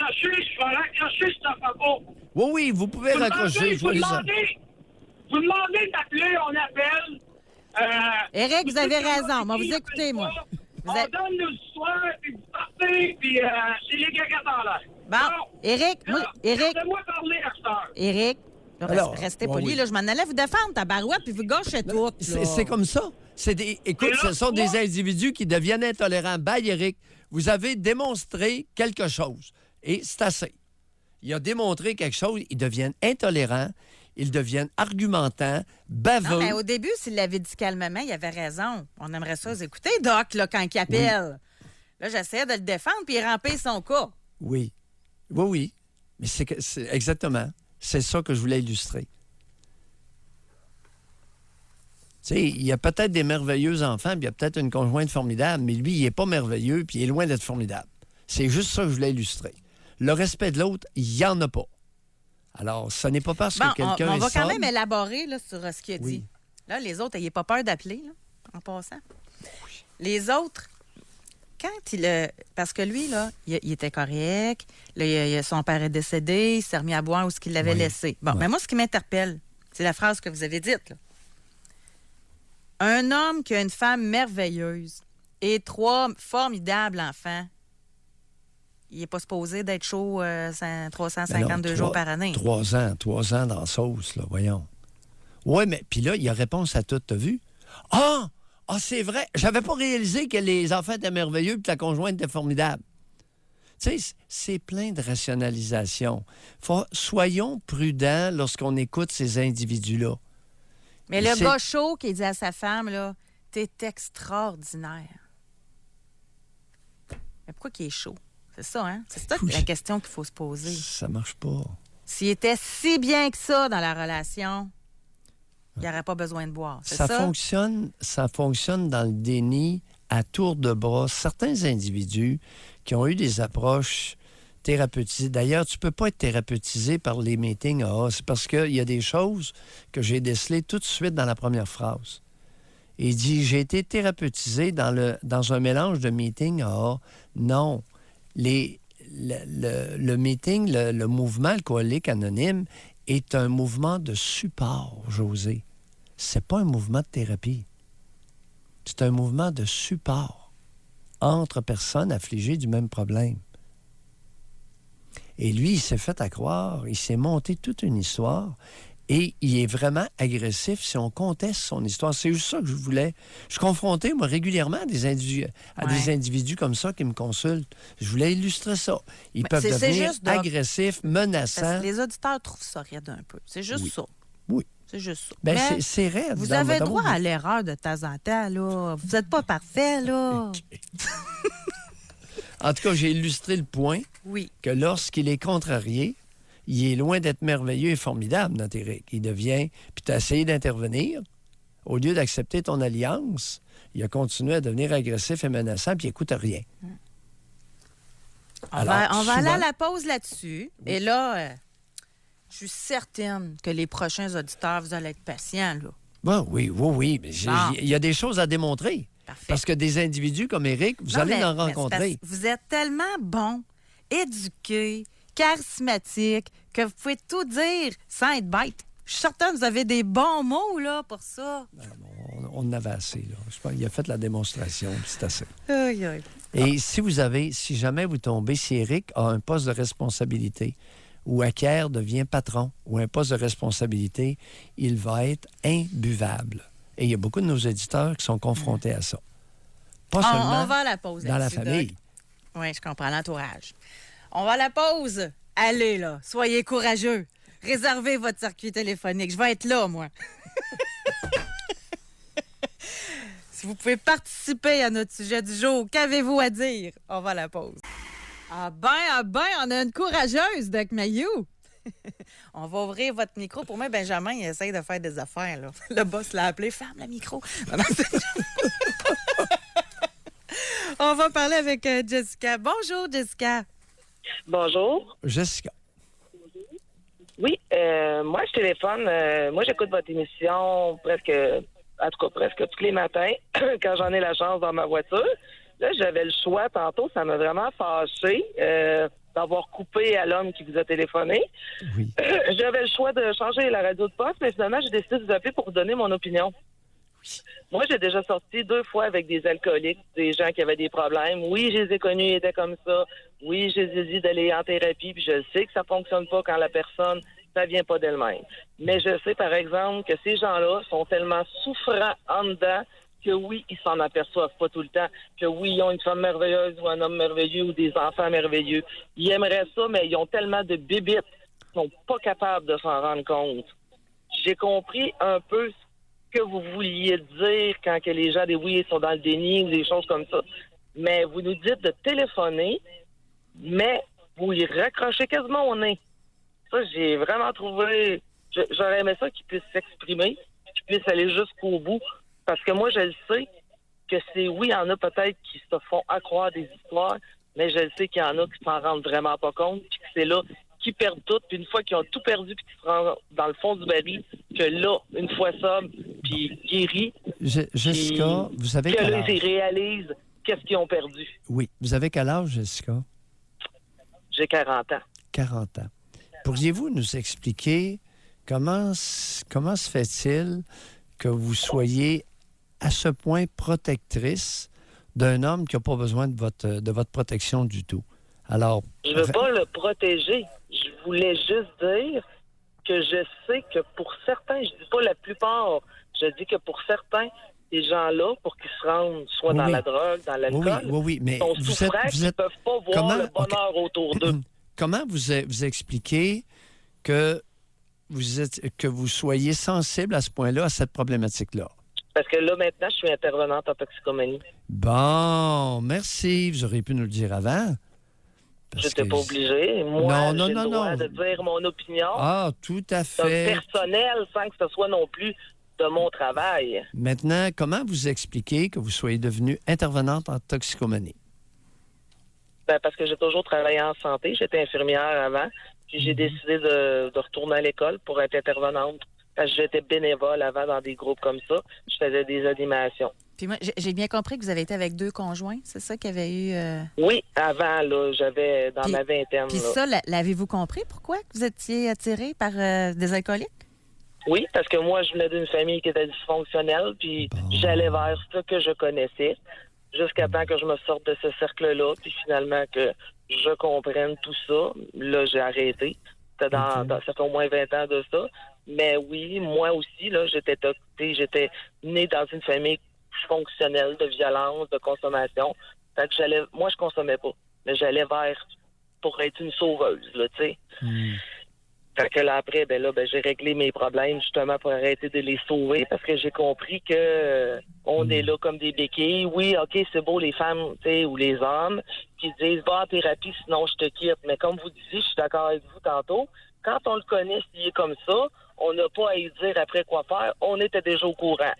raccrocher si ça ne fait pas. Oui, vous pouvez raccrocher. Vous demandez d'appeler, on appelle. Éric, vous avez raison. Moi, vous écoutez, moi. On donne nos histoires, puis vous partez, puis c'est les gagas en l'air. Bon, Éric, laissez-moi parler à cette heure. Éric, là, Alors, restez poli, là, je m'en allais vous défendre, ta barouette, puis vous gauchez tout. C'est comme ça. Écoute, ce sont des individus qui deviennent intolérants. Bye, Éric. Vous avez démontré quelque chose. Et c'est assez. Il a démontré quelque chose. Ils deviennent intolérants. Ils deviennent argumentants, baveux. Non, mais au début, s'il l'avait dit calmement, il avait raison. On aimerait ça vous écouter, Doc, là, quand il appelle. Oui. Là, j'essayais de le défendre, puis il rampait son cas. Oui. Oui. Mais c'est exactement. C'est ça que je voulais illustrer. Tu sais, il y a peut-être des merveilleux enfants, puis il y a peut-être une conjointe formidable, mais lui, il n'est pas merveilleux, puis il est loin d'être formidable. C'est juste ça que je voulais illustrer. Le respect de l'autre, il n'y en a pas. Alors, ce n'est pas parce que quelqu'un est on va quand sobre... même élaborer là, sur ce qu'il a dit. Là, les autres, n'ayez pas peur d'appeler, là, en passant. Oui. Les autres, quand parce que lui, là, il était correct, là, son père est décédé, il s'est remis à boire où ce qu'il l'avait laissé. Bon, mais moi, ce qui m'interpelle, c'est la phrase que vous avez dite, là. Un homme qui a une femme merveilleuse et 3 formidables enfants, il n'est pas supposé d'être chaud 352 jours par année. 3 ans dans la sauce, là, voyons. Oui, mais puis là, il y a réponse à tout, t'as vu? Ah! Ah, c'est vrai. J'avais pas réalisé que les enfants étaient merveilleux et que la conjointe était formidable. Tu sais, c'est plein de rationalisation. Soyons prudents lorsqu'on écoute ces individus-là. Mais le gars chaud qui dit à sa femme, là, t'es extraordinaire. Mais pourquoi qu'il est chaud? C'est ça, hein? C'est ça la question qu'il faut se poser. Ça marche pas. S'il était si bien que ça dans la relation, il n'y aurait pas besoin de boire. C'est ça? Ça fonctionne dans le déni à tour de bras. Certains individus qui ont eu des approches thérapeutisées. D'ailleurs, tu ne peux pas être thérapeutisé par les meetings AA. C'est parce qu'il y a des choses que j'ai décelées tout de suite dans la première phrase. Il dit, j'ai été thérapeutisé dans un mélange de meeting AA. Non. Le meeting, le mouvement alcoolique anonyme est un mouvement de support, José. C'est pas un mouvement de thérapie. C'est un mouvement de support entre personnes affligées du même problème. Et lui, il s'est fait à croire, il s'est monté toute une histoire et il est vraiment agressif si on conteste son histoire. C'est juste ça que je voulais. Je suis confronté, moi, régulièrement à des individus comme ça qui me consultent. Je voulais illustrer ça. Ils peuvent devenir agressifs, menaçants. Parce que les auditeurs trouvent ça raide un peu. C'est juste ça. Oui. C'est juste ça. Ben, c'est raide. Vous avez droit à l'erreur de temps en temps, là. Vous n'êtes pas parfait, là. En tout cas, j'ai illustré le point que lorsqu'il est contrarié, il est loin d'être merveilleux et formidable, notre Éric. Il devient... Puis tu as essayé d'intervenir. Au lieu d'accepter ton alliance, il a continué à devenir agressif et menaçant, puis il n'écoute rien. On va aller à la pause là-dessus. Oui. Et là, je suis certaine que les prochains auditeurs, vous allez être patients, là. Ben, oui. Mais il y a des choses à démontrer. Parfait. Parce que des individus comme Éric, vous allez en rencontrer. Vous êtes tellement bon, éduqué, charismatique, que vous pouvez tout dire sans être bête. Je suis certaine que vous avez des bons mots là, pour ça. On en avait assez. Là. Je pense qu'il a fait la démonstration, c'est assez. Aïe. Et si jamais vous tombez, si Éric a un poste de responsabilité ou acquiert devient patron ou un poste de responsabilité, il va être imbuvable. Et il y a beaucoup de nos éditeurs qui sont confrontés à ça. Pas seulement on va à la pause dans la famille. Oui, je comprends l'entourage. On va à la pause. Allez, là, soyez courageux. Réservez votre circuit téléphonique. Je vais être là, moi. Si vous pouvez participer à notre sujet du jour, qu'avez-vous à dire? On va à la pause. Ah ben, on a une courageuse, Doc Mayou. On va ouvrir votre micro. Pour moi, Benjamin, il essaye de faire des affaires. Là. Le boss l'a appelé. Ferme le micro. On va parler avec Jessica. Bonjour, Jessica. Bonjour. Jessica. Oui, moi, je téléphone. Moi, j'écoute votre émission presque tous les matins quand j'en ai la chance dans ma voiture. Là, j'avais le choix. Tantôt, ça m'a vraiment fâché d'avoir coupé à l'homme qui vous a téléphoné. Oui. J'avais le choix de changer la radio de poste, mais finalement, j'ai décidé de vous appeler pour vous donner mon opinion. Oui. Moi, j'ai déjà sorti 2 fois avec des alcooliques, des gens qui avaient des problèmes. Oui, je les ai connus, ils étaient comme ça. Oui, je les ai dit d'aller en thérapie, puis je sais que ça fonctionne pas quand la personne, ça vient pas d'elle-même. Mais je sais, par exemple, que ces gens-là sont tellement souffrants en dedans que oui, ils s'en aperçoivent pas tout le temps, que oui, ils ont une femme merveilleuse ou un homme merveilleux ou des enfants merveilleux. Ils aimeraient ça, mais ils ont tellement de bébites qu'ils sont pas capables de s'en rendre compte. J'ai compris un peu ce que vous vouliez dire quand que les gens, ils sont dans le déni ou des choses comme ça. Mais vous nous dites de téléphoner, mais vous y raccrochez quasiment au nez. Ça, j'ai vraiment trouvé... J'aurais aimé ça qu'ils puissent s'exprimer, qu'ils puissent aller jusqu'au bout. Parce que moi, je le sais que oui, il y en a peut-être qui se font accroire des histoires, mais je le sais qu'il y en a qui s'en rendent vraiment pas compte, puis que c'est là qu'ils perdent tout, puis une fois qu'ils ont tout perdu, puis qu'ils se rendent dans le fond du baril, que là, une fois sobre, puis guéris, Jessica, vous savez que là, ils réalisent qu'est-ce qu'ils ont perdu. Oui. Vous avez quel âge, Jessica? J'ai 40 ans. 40 ans. Pourriez-vous nous expliquer comment se fait-il que vous soyez à ce point protectrice d'un homme qui n'a pas besoin de votre protection du tout? Alors, je ne veux pas le protéger. Je voulais juste dire que je sais que pour certains, je dis pas la plupart, je dis que pour certains, ces gens-là, pour qu'ils se rendent soit dans la drogue, dans l'alcool, oui, mais sont souffrants, ils ne peuvent pas voir le bonheur autour d'eux. Comment vous expliquez que vous soyez sensible à ce point-là, à cette problématique-là? Parce que là, maintenant, je suis intervenante en toxicomanie. Bon, merci. Vous auriez pu nous le dire avant. Je n'étais pas obligé. Moi, j'ai le droit de dire mon opinion. Ah, tout à fait. Personnel, sans que ce soit non plus de mon travail. Maintenant, comment vous expliquez que vous soyez devenue intervenante en toxicomanie? Parce que j'ai toujours travaillé en santé. J'étais infirmière avant. Puis j'ai décidé de retourner à l'école pour être intervenante. Parce que j'étais bénévole avant dans des groupes comme ça. Je faisais des animations. Puis moi, j'ai bien compris que vous avez été avec 2 conjoints, c'est ça qu'il y avait eu... Oui, avant, là, j'avais dans ma vingtaine. Puis ça, l'avez-vous compris? Pourquoi vous étiez attiré par des alcooliques? Oui, parce que moi, je venais d'une famille qui était dysfonctionnelle, puis j'allais vers ce que je connaissais, jusqu'à temps que je me sorte de ce cercle-là, puis finalement que je comprenne tout ça. Là, j'ai arrêté. C'était ça fait au moins 20 ans de ça. Mais oui, moi aussi, là, j'étais née dans une famille fonctionnelle de violence, de consommation. Fait que moi, je consommais pas, mais j'allais vers pour être une sauveuse, là, tu sais. Fait que là, après, j'ai réglé mes problèmes justement pour arrêter de les sauver parce que j'ai compris que on est là comme des béquilles. Oui, OK, c'est beau les femmes, tu sais, ou les hommes qui disent, en thérapie, sinon je te quitte. Mais comme vous disiez, je suis d'accord avec vous tantôt, quand on le connaît, s'il est comme ça, on n'a pas à lui dire après quoi faire, on était déjà au courant.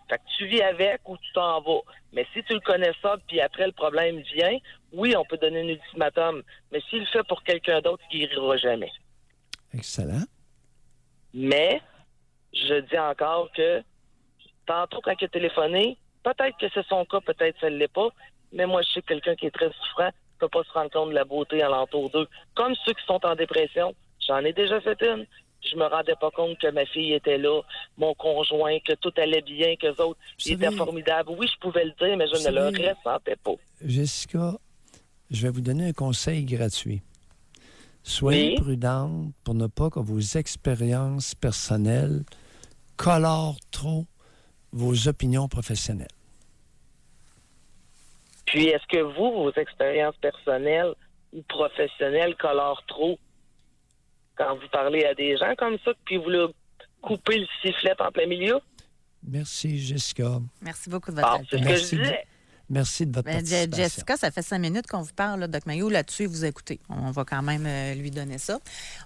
Fait que tu vis avec ou tu t'en vas. Mais si tu le connais ça, puis après le problème vient, oui, on peut donner un ultimatum. Mais s'il le fait pour quelqu'un d'autre, il guérira jamais. Excellent. Mais, je dis encore que, tantôt quand il a téléphoné, peut-être que c'est son cas, peut-être que ça ne l'est pas, mais moi, je sais que quelqu'un qui est très souffrant ne peut pas se rendre compte de la beauté alentour d'eux. Comme ceux qui sont en dépression. J'en ai déjà fait une. Je me rendais pas compte que ma fille était là, mon conjoint, que tout allait bien, qu'eux autres étaient formidables. Oui, je pouvais le dire, mais je ne le ressentais pas. Jessica, je vais vous donner un conseil gratuit. Soyez prudente pour ne pas que vos expériences personnelles colorent trop vos opinions professionnelles. Puis, est-ce que vos expériences personnelles ou professionnelles colorent trop quand vous parlez à des gens comme ça, puis vous leur coupez le sifflet en plein milieu? Merci, Jessica. Merci beaucoup de votre c'est ce que je disais. Merci de votre participation. Jessica, ça fait 5 minutes qu'on vous parle, là, Doc Mayo. Là-dessus, vous écoutez. On va quand même lui donner ça.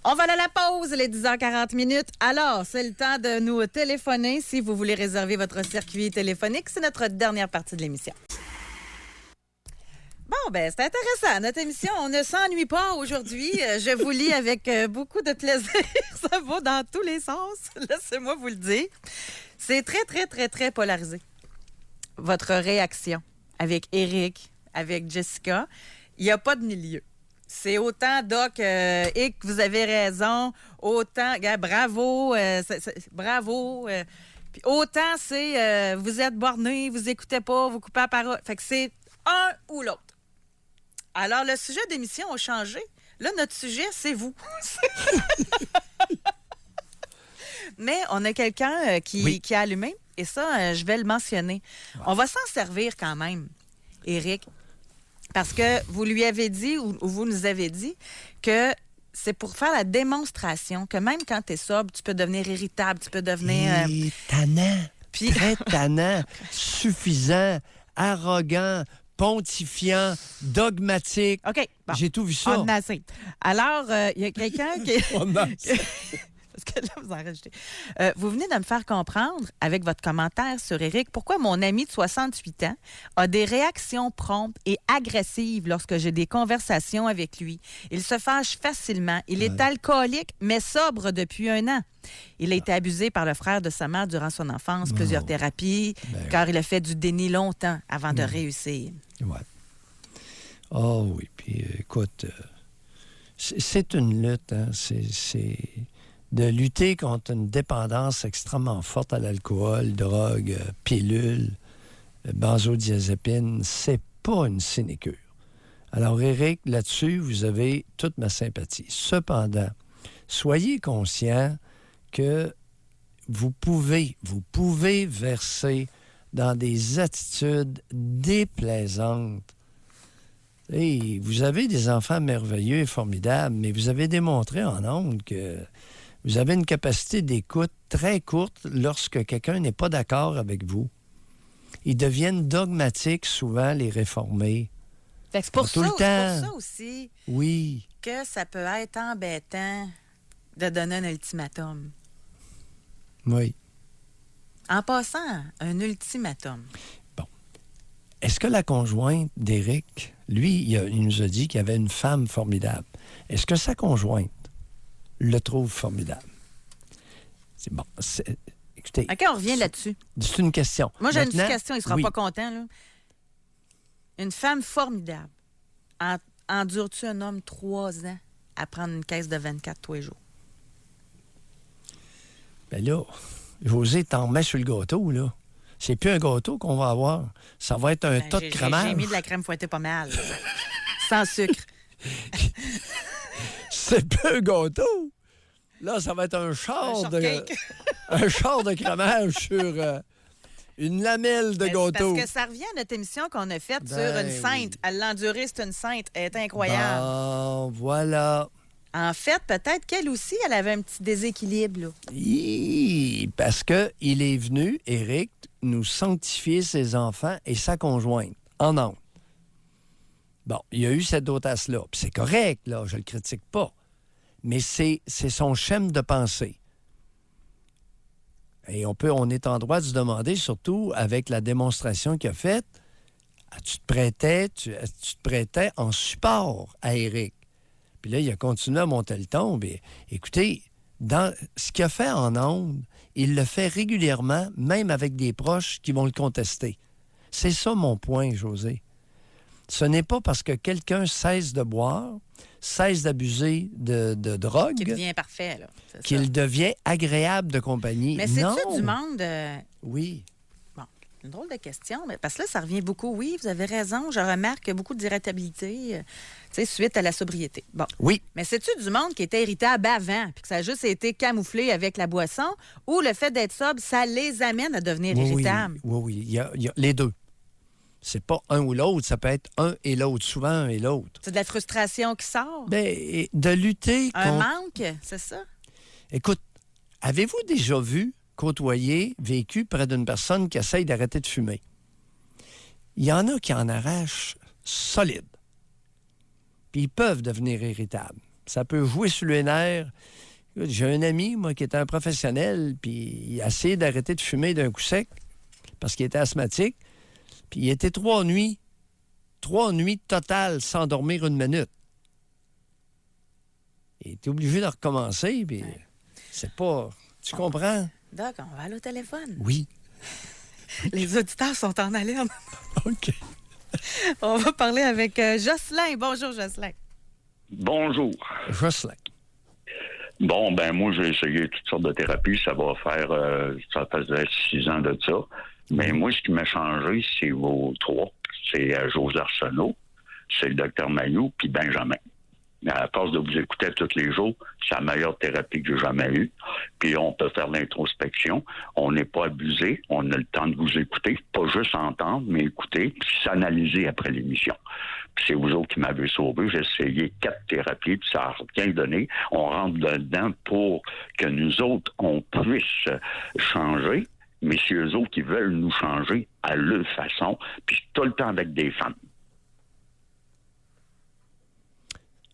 On va aller à la pause, les 10h40. Alors, c'est le temps de nous téléphoner si vous voulez réserver votre circuit téléphonique. C'est notre dernière partie de l'émission. Bon, c'est intéressant. Notre émission, on ne s'ennuie pas aujourd'hui. Je vous lis avec beaucoup de plaisir. Ça va dans tous les sens. Laissez-moi vous le dire. C'est très, très, très, très polarisé. Votre réaction avec Éric, avec Jessica, il n'y a pas de milieu. C'est autant, Doc, Hic, vous avez raison, autant, bravo, bravo. Puis autant, c'est, vous êtes borné, vous écoutez pas, vous coupez la parole. Fait que c'est un ou l'autre. Alors, le sujet d'émission a changé. Là, notre sujet, c'est vous. Mais on a quelqu'un qui a allumé, et ça, je vais le mentionner. Wow. On va s'en servir quand même, Éric, parce que vous lui avez dit, ou vous nous avez dit, que c'est pour faire la démonstration que même quand tu es sobre, tu peux devenir irritable, tu peux devenir... tannant, très tannant, suffisant, arrogant, pontifiant, dogmatique. OK. Bon, j'ai tout vu ça. On a assez. Alors, il y a quelqu'un qui... On a assez. Parce que là, vous en rajoutez. Vous venez de me faire comprendre, avec votre commentaire sur Éric, pourquoi mon ami de 68 ans a des réactions promptes et agressives lorsque j'ai des conversations avec lui. Il se fâche facilement. Il est alcoolique, mais sobre depuis 1 an. Il a été abusé par le frère de sa mère durant son enfance, plusieurs thérapies, car il a fait du déni longtemps avant de réussir. Oui. Oh oui, puis écoute, c'est une lutte, hein. C'est de lutter contre une dépendance extrêmement forte à l'alcool, drogue, pilules, benzodiazépine, c'est pas une sinécure. Alors, Éric, là-dessus, vous avez toute ma sympathie. Cependant, soyez conscient que vous pouvez verser dans des attitudes déplaisantes. Hey, vous avez des enfants merveilleux et formidables, mais vous avez démontré en ondes que vous avez une capacité d'écoute très courte lorsque quelqu'un n'est pas d'accord avec vous. Ils deviennent dogmatiques souvent, les réformés. Fait que c'est pour Tout ça, le c'est temps. pour ça aussi Oui. que ça peut être embêtant de donner un ultimatum. Oui. En passant, un ultimatum. Est-ce que la conjointe d'Éric, lui, il nous a dit qu'il y avait une femme formidable. Est-ce que sa conjointe le trouve formidable? C'est bon. Écoutez. OK, on revient là-dessus. C'est une question. Moi, j'ai une petite Maintenant, question. Il ne sera oui. pas content, là. Une femme formidable. Endures-tu un homme 3 ans à prendre une caisse de 24 tous les jours? Ben là, José, t'en mets sur le gâteau, là. C'est plus un gâteau qu'on va avoir. Ça va être un tas de crémage. J'ai mis de la crème fouettée pas mal. Sans sucre. C'est plus un gâteau. Là, ça va être un char un char de crémage sur une lamelle de gâteau. Parce que ça revient à notre émission qu'on a faite sur Ben une sainte. oui. Elle l'a endurée, c'est une sainte. Elle est incroyable. Bon, voilà. En fait, peut-être qu'elle aussi, elle avait un petit déséquilibre. Là. Parce qu'il est venu, Éric, nous sanctifier ses enfants et sa conjointe en ondes. Bon, il y a eu cette audace-là. Puis c'est correct, là, je le critique pas. Mais c'est son schème de pensée. Et on est en droit de se demander, surtout avec la démonstration qu'il a faite, tu te prêtais en support à Éric. Puis là, il a continué à monter le ton. Bien, écoutez, dans ce qu'il a fait en ondes, il le fait régulièrement, même avec des proches qui vont le contester. C'est ça mon point, José. Ce n'est pas parce que quelqu'un cesse de boire, cesse d'abuser de drogue... Qu'il devient parfait, là. Qu'il devient agréable de compagnie. Mais c'est-tu du monde... Oui. Bon, une drôle de question, mais parce que là, ça revient beaucoup. Oui, vous avez raison, je remarque beaucoup d'irritabilité, suite à la sobriété. Bon. Oui. Mais c'est-tu du monde qui était irritable avant, puis que ça a juste été camouflé avec la boisson, ou le fait d'être sobre, ça les amène à devenir irritables? Oui. Il y a les deux. C'est pas un ou l'autre, ça peut être un et l'autre, souvent un et l'autre. C'est de la frustration qui sort? Bien, de lutter un contre... manque, c'est ça? Écoute, avez-vous déjà côtoyé, vécu près d'une personne qui essaye d'arrêter de fumer? Il y en a qui en arrachent solide. Puis ils peuvent devenir irritables. Ça peut jouer sur les nerfs. J'ai un ami, moi, qui était un professionnel, puis il a essayé d'arrêter de fumer d'un coup sec parce qu'il était asthmatique. Puis il était 3 nuits totales sans dormir 1 minute. Il était obligé de recommencer, puis c'est pas... Tu comprends? Doc, on va aller au téléphone. Oui. Les auditeurs sont en alerte. OK. On va parler avec Jocelyn. Bonjour, Jocelyn. Bonjour. Jocelyn. Bon, ben moi, j'ai essayé toutes sortes de thérapies. Ça faisait 6 ans de ça. Mais moi, ce qui m'a changé, c'est vos 3. C'est José Arsenault, c'est le Dr Mailloux, puis Benjamin. À force de vous écouter tous les jours, c'est la meilleure thérapie que j'ai jamais eue. Puis on peut faire l'introspection. On n'est pas abusé. On a le temps de vous écouter. Pas juste entendre, mais écouter, puis s'analyser après l'émission. Puis c'est vous autres qui m'avez sauvé. J'ai essayé 4 thérapies, puis ça a rien donné. On rentre dedans pour que nous autres, on puisse changer. Mais c'est eux autres qui veulent nous changer à leur façon, puis tout le temps avec des femmes.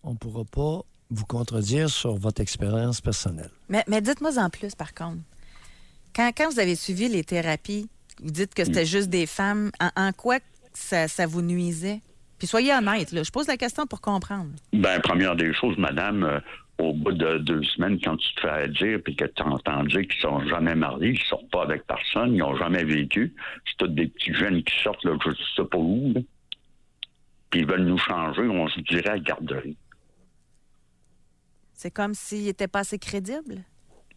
On ne pourra pas vous contredire sur votre expérience personnelle. Mais dites-moi en plus, par contre. Quand vous avez suivi les thérapies, vous dites que c'était juste des femmes. En quoi ça vous nuisait? Puis soyez honnête, là. Je pose la question pour comprendre. Bien, première des choses, madame, au bout de 2 semaines, quand tu te fais dire puis que tu entends dire qu'ils sont jamais mariés, ils sortent pas avec personne, ils n'ont jamais vécu, c'est tous des petits jeunes qui sortent, là, je ne sais pas où, là. Puis ils veulent nous changer, on se dirait à la garderie. C'est comme s'ils n'étaient pas assez crédibles?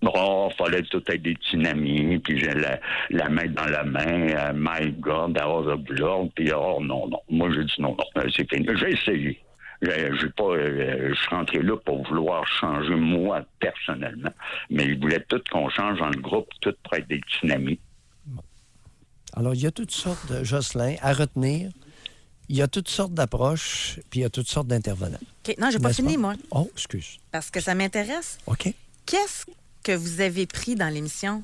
Bon, fallait tout être des tsunamis, puis j'ai la main dans la main, my God, out of blood, puis non. Moi, j'ai dit non, c'est fini. J'ai essayé. Je suis rentré là pour vouloir changer moi, personnellement. Mais ils voulaient tout qu'on change dans le groupe, tout pour être des tsunamis. Alors, il y a toutes sortes de Jocelyn à retenir. Il y a toutes sortes d'approches, puis il y a toutes sortes d'intervenants. OK. Non, j'ai pas fini, moi. Oh, excuse. Parce que ça m'intéresse. OK. Qu'est-ce que vous avez pris dans l'émission?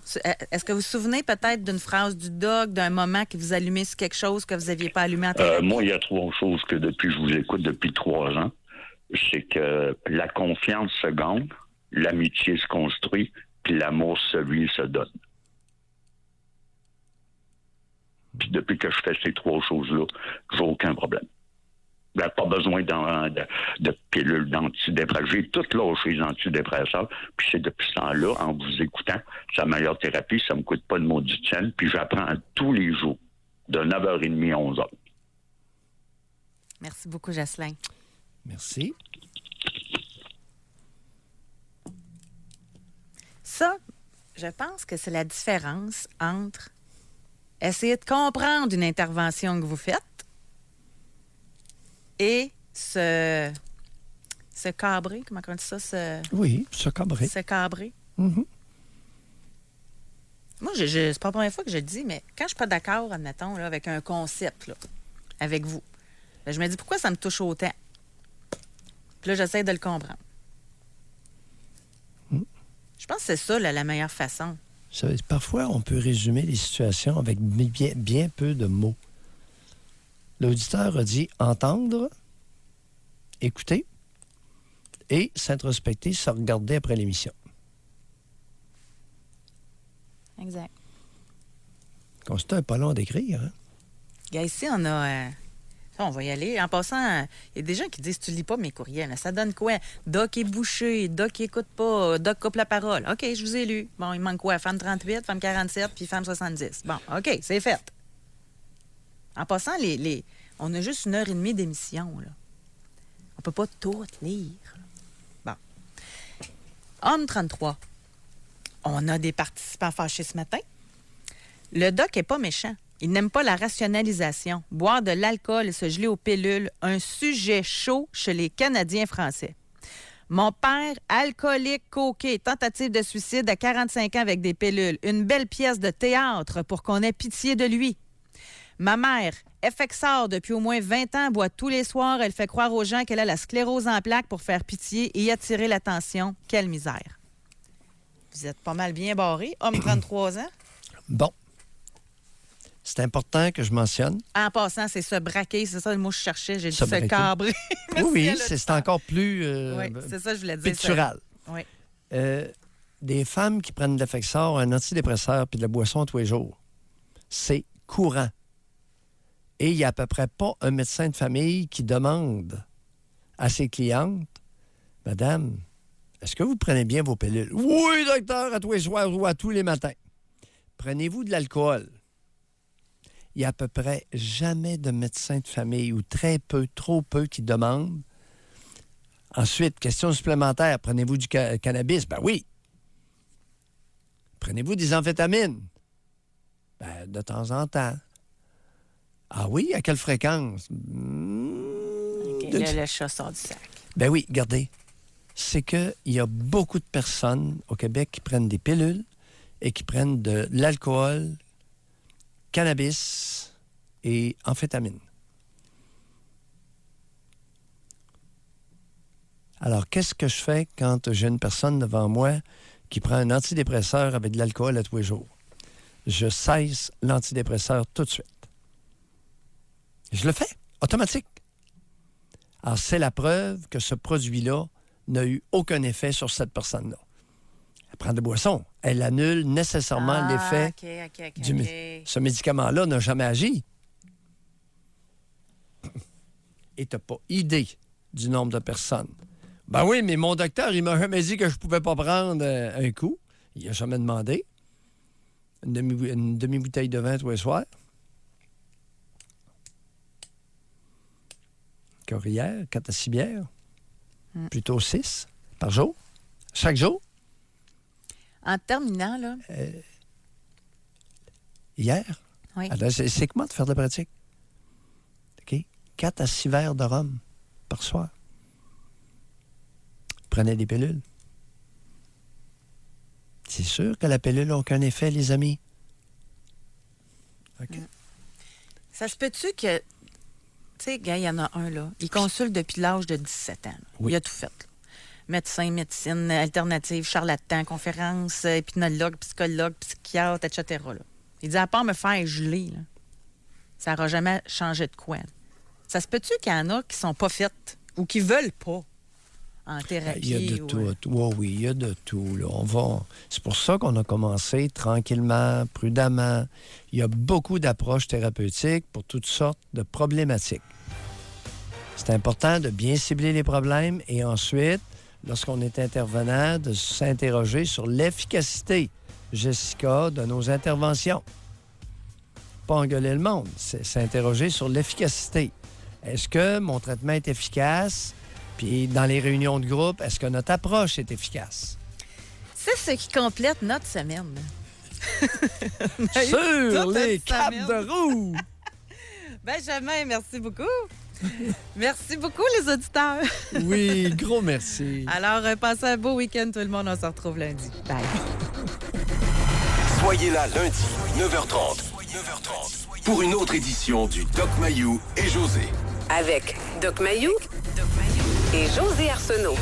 Est-ce que vous vous souvenez peut-être d'une phrase du doc, d'un moment que vous allumez sur quelque chose que vous n'aviez pas allumé en thérapie? Moi, il y a 3 choses que depuis je vous écoute depuis 3 ans. C'est que la confiance se gagne, l'amitié se construit, puis l'amour, celui, se donne. Puis depuis que je fais ces 3 choses-là, j'ai aucun problème. Il n'y a pas besoin de pilules d'antidépresseurs. J'ai tout lâché les antidépresseurs. Puis c'est depuis ce temps-là, en vous écoutant, c'est la meilleure thérapie. Ça ne me coûte pas de maudit ciel. Puis j'apprends tous les jours, de 9h30 à 11h. Merci beaucoup, Jocelyn. Merci. Ça, je pense que c'est la différence entre essayer de comprendre une intervention que vous faites et se cabrer, comment on dit ça? Oui, se cabrer. Se cabrer. Mm-hmm. Moi, c'est pas la première fois que je le dis, mais quand je suis pas d'accord, admettons, là, avec un concept, là, avec vous, là, je me dis pourquoi ça me touche autant? Puis là, j'essaie de le comprendre. Je pense que c'est ça, là, la meilleure façon. Parfois, on peut résumer les situations avec bien peu de mots. L'auditeur a dit entendre, écouter et s'introspecter, se regarder après l'émission. Exact. Constat n'est pas long d'écrire. Hein? Gars, ici, on a... on va y aller. En passant, il y a des gens qui disent « Tu lis pas mes courriels. » Ça donne quoi? Doc est bouché, Doc écoute pas, Doc coupe la parole. OK, je vous ai lu. Bon, il manque quoi? Femme 38, femme 47, puis femme 70. Bon, OK, c'est fait. En passant, on a juste 1h30 d'émission, là. On peut pas tout lire. Bon. Homme 33. On a des participants fâchés ce matin. Le doc est pas méchant. Il n'aime pas la rationalisation. Boire de l'alcool et se geler aux pilules, un sujet chaud chez les Canadiens français. Mon père, alcoolique, coqué, tentative de suicide à 45 ans avec des pilules. Une belle pièce de théâtre pour qu'on ait pitié de lui. Ma mère, FXR depuis au moins 20 ans, boit tous les soirs. Elle fait croire aux gens qu'elle a la sclérose en plaques pour faire pitié et y attirer l'attention. Quelle misère. Vous êtes pas mal bien barré, homme 33 ans. Bon. C'est important que je mentionne. En passant, c'est se braquer, c'est ça le mot que je cherchais. J'ai dit se se cabrer. Oui, c'est encore plus oui, c'est ça que je voulais dire. pictural. Oui. Des femmes qui prennent de l'Effexor, un antidépresseur puis de la boisson tous les jours, c'est courant. Et il n'y a à peu près pas un médecin de famille qui demande à ses clientes « Madame, est-ce que vous prenez bien vos pilules? »« Oui, docteur, à tous les soirs ou à tous les matins. »« Prenez-vous de l'alcool? » Il n'y a à peu près jamais de médecin de famille ou très peu, trop peu qui demandent. Ensuite, question supplémentaire, prenez-vous du cannabis? Ben oui. Prenez-vous des amphétamines? Ben, de temps en temps. Ah oui? À quelle fréquence? Okay, le chat sort du sac. Ben oui, regardez. C'est qu'il y a beaucoup de personnes au Québec qui prennent des pilules et qui prennent de l'alcool, cannabis et amphétamines. Alors, qu'est-ce que je fais quand j'ai une personne devant moi qui prend un antidépresseur avec de l'alcool à tous les jours? Je cesse l'antidépresseur tout de suite. Je le fais, automatique. Alors, c'est la preuve que ce produit-là n'a eu aucun effet sur cette personne-là. Elle prend des boissons. Elle annule nécessairement l'effet du... Ce médicament-là n'a jamais agi. Et tu n'as pas idée du nombre de personnes. Ben oui, mais mon docteur, il m'a jamais dit que je ne pouvais pas prendre un coup. Il n'a jamais demandé. Une demi-bouteille de vin tous les soirs. Corrière, 4 à 6 bières. Plutôt 6 par jour. Chaque jour. En terminant, là... Hier? Oui. Alors, c'est comment de faire de la pratique? OK? 4 à 6 verres de rhum par soir. Prenez des pilules. C'est sûr que la pilule n'a aucun effet, les amis. OK. Ça se peut-tu que... Tu sais, gars, il y en a un, là. Il consulte depuis l'âge de 17 ans. Oui. Il a tout fait, là. Médecin, médecine alternative, charlatan, conférence, hypnologue, psychologue, psychiatre, etc. Là. Il dit, à part me faire geler, là, ça n'aura jamais changé de quoi. Là. Ça se peut-tu qu'il y en a qui sont pas faites ou qui veulent pas en thérapie? Il y a de tout. Oui, il y a de tout. Là. C'est pour ça qu'on a commencé tranquillement, prudemment. Il y a beaucoup d'approches thérapeutiques pour toutes sortes de problématiques. C'est important de bien cibler les problèmes et ensuite, lorsqu'on est intervenant, de s'interroger sur l'efficacité, Jessica, de nos interventions. Pas engueuler le monde, c'est s'interroger sur l'efficacité. Est-ce que mon traitement est efficace? Puis dans les réunions de groupe, est-ce que notre approche est efficace? C'est ce qui complète notre semaine. Sur les capes de roue! Benjamin, merci beaucoup. Merci beaucoup, les auditeurs. Oui, gros merci. Alors, passez un beau week-end, tout le monde. On se retrouve lundi. Bye. Soyez là lundi, 9h30, pour une autre édition du Doc Mayou et José. Avec Doc Mayou et José Arsenault.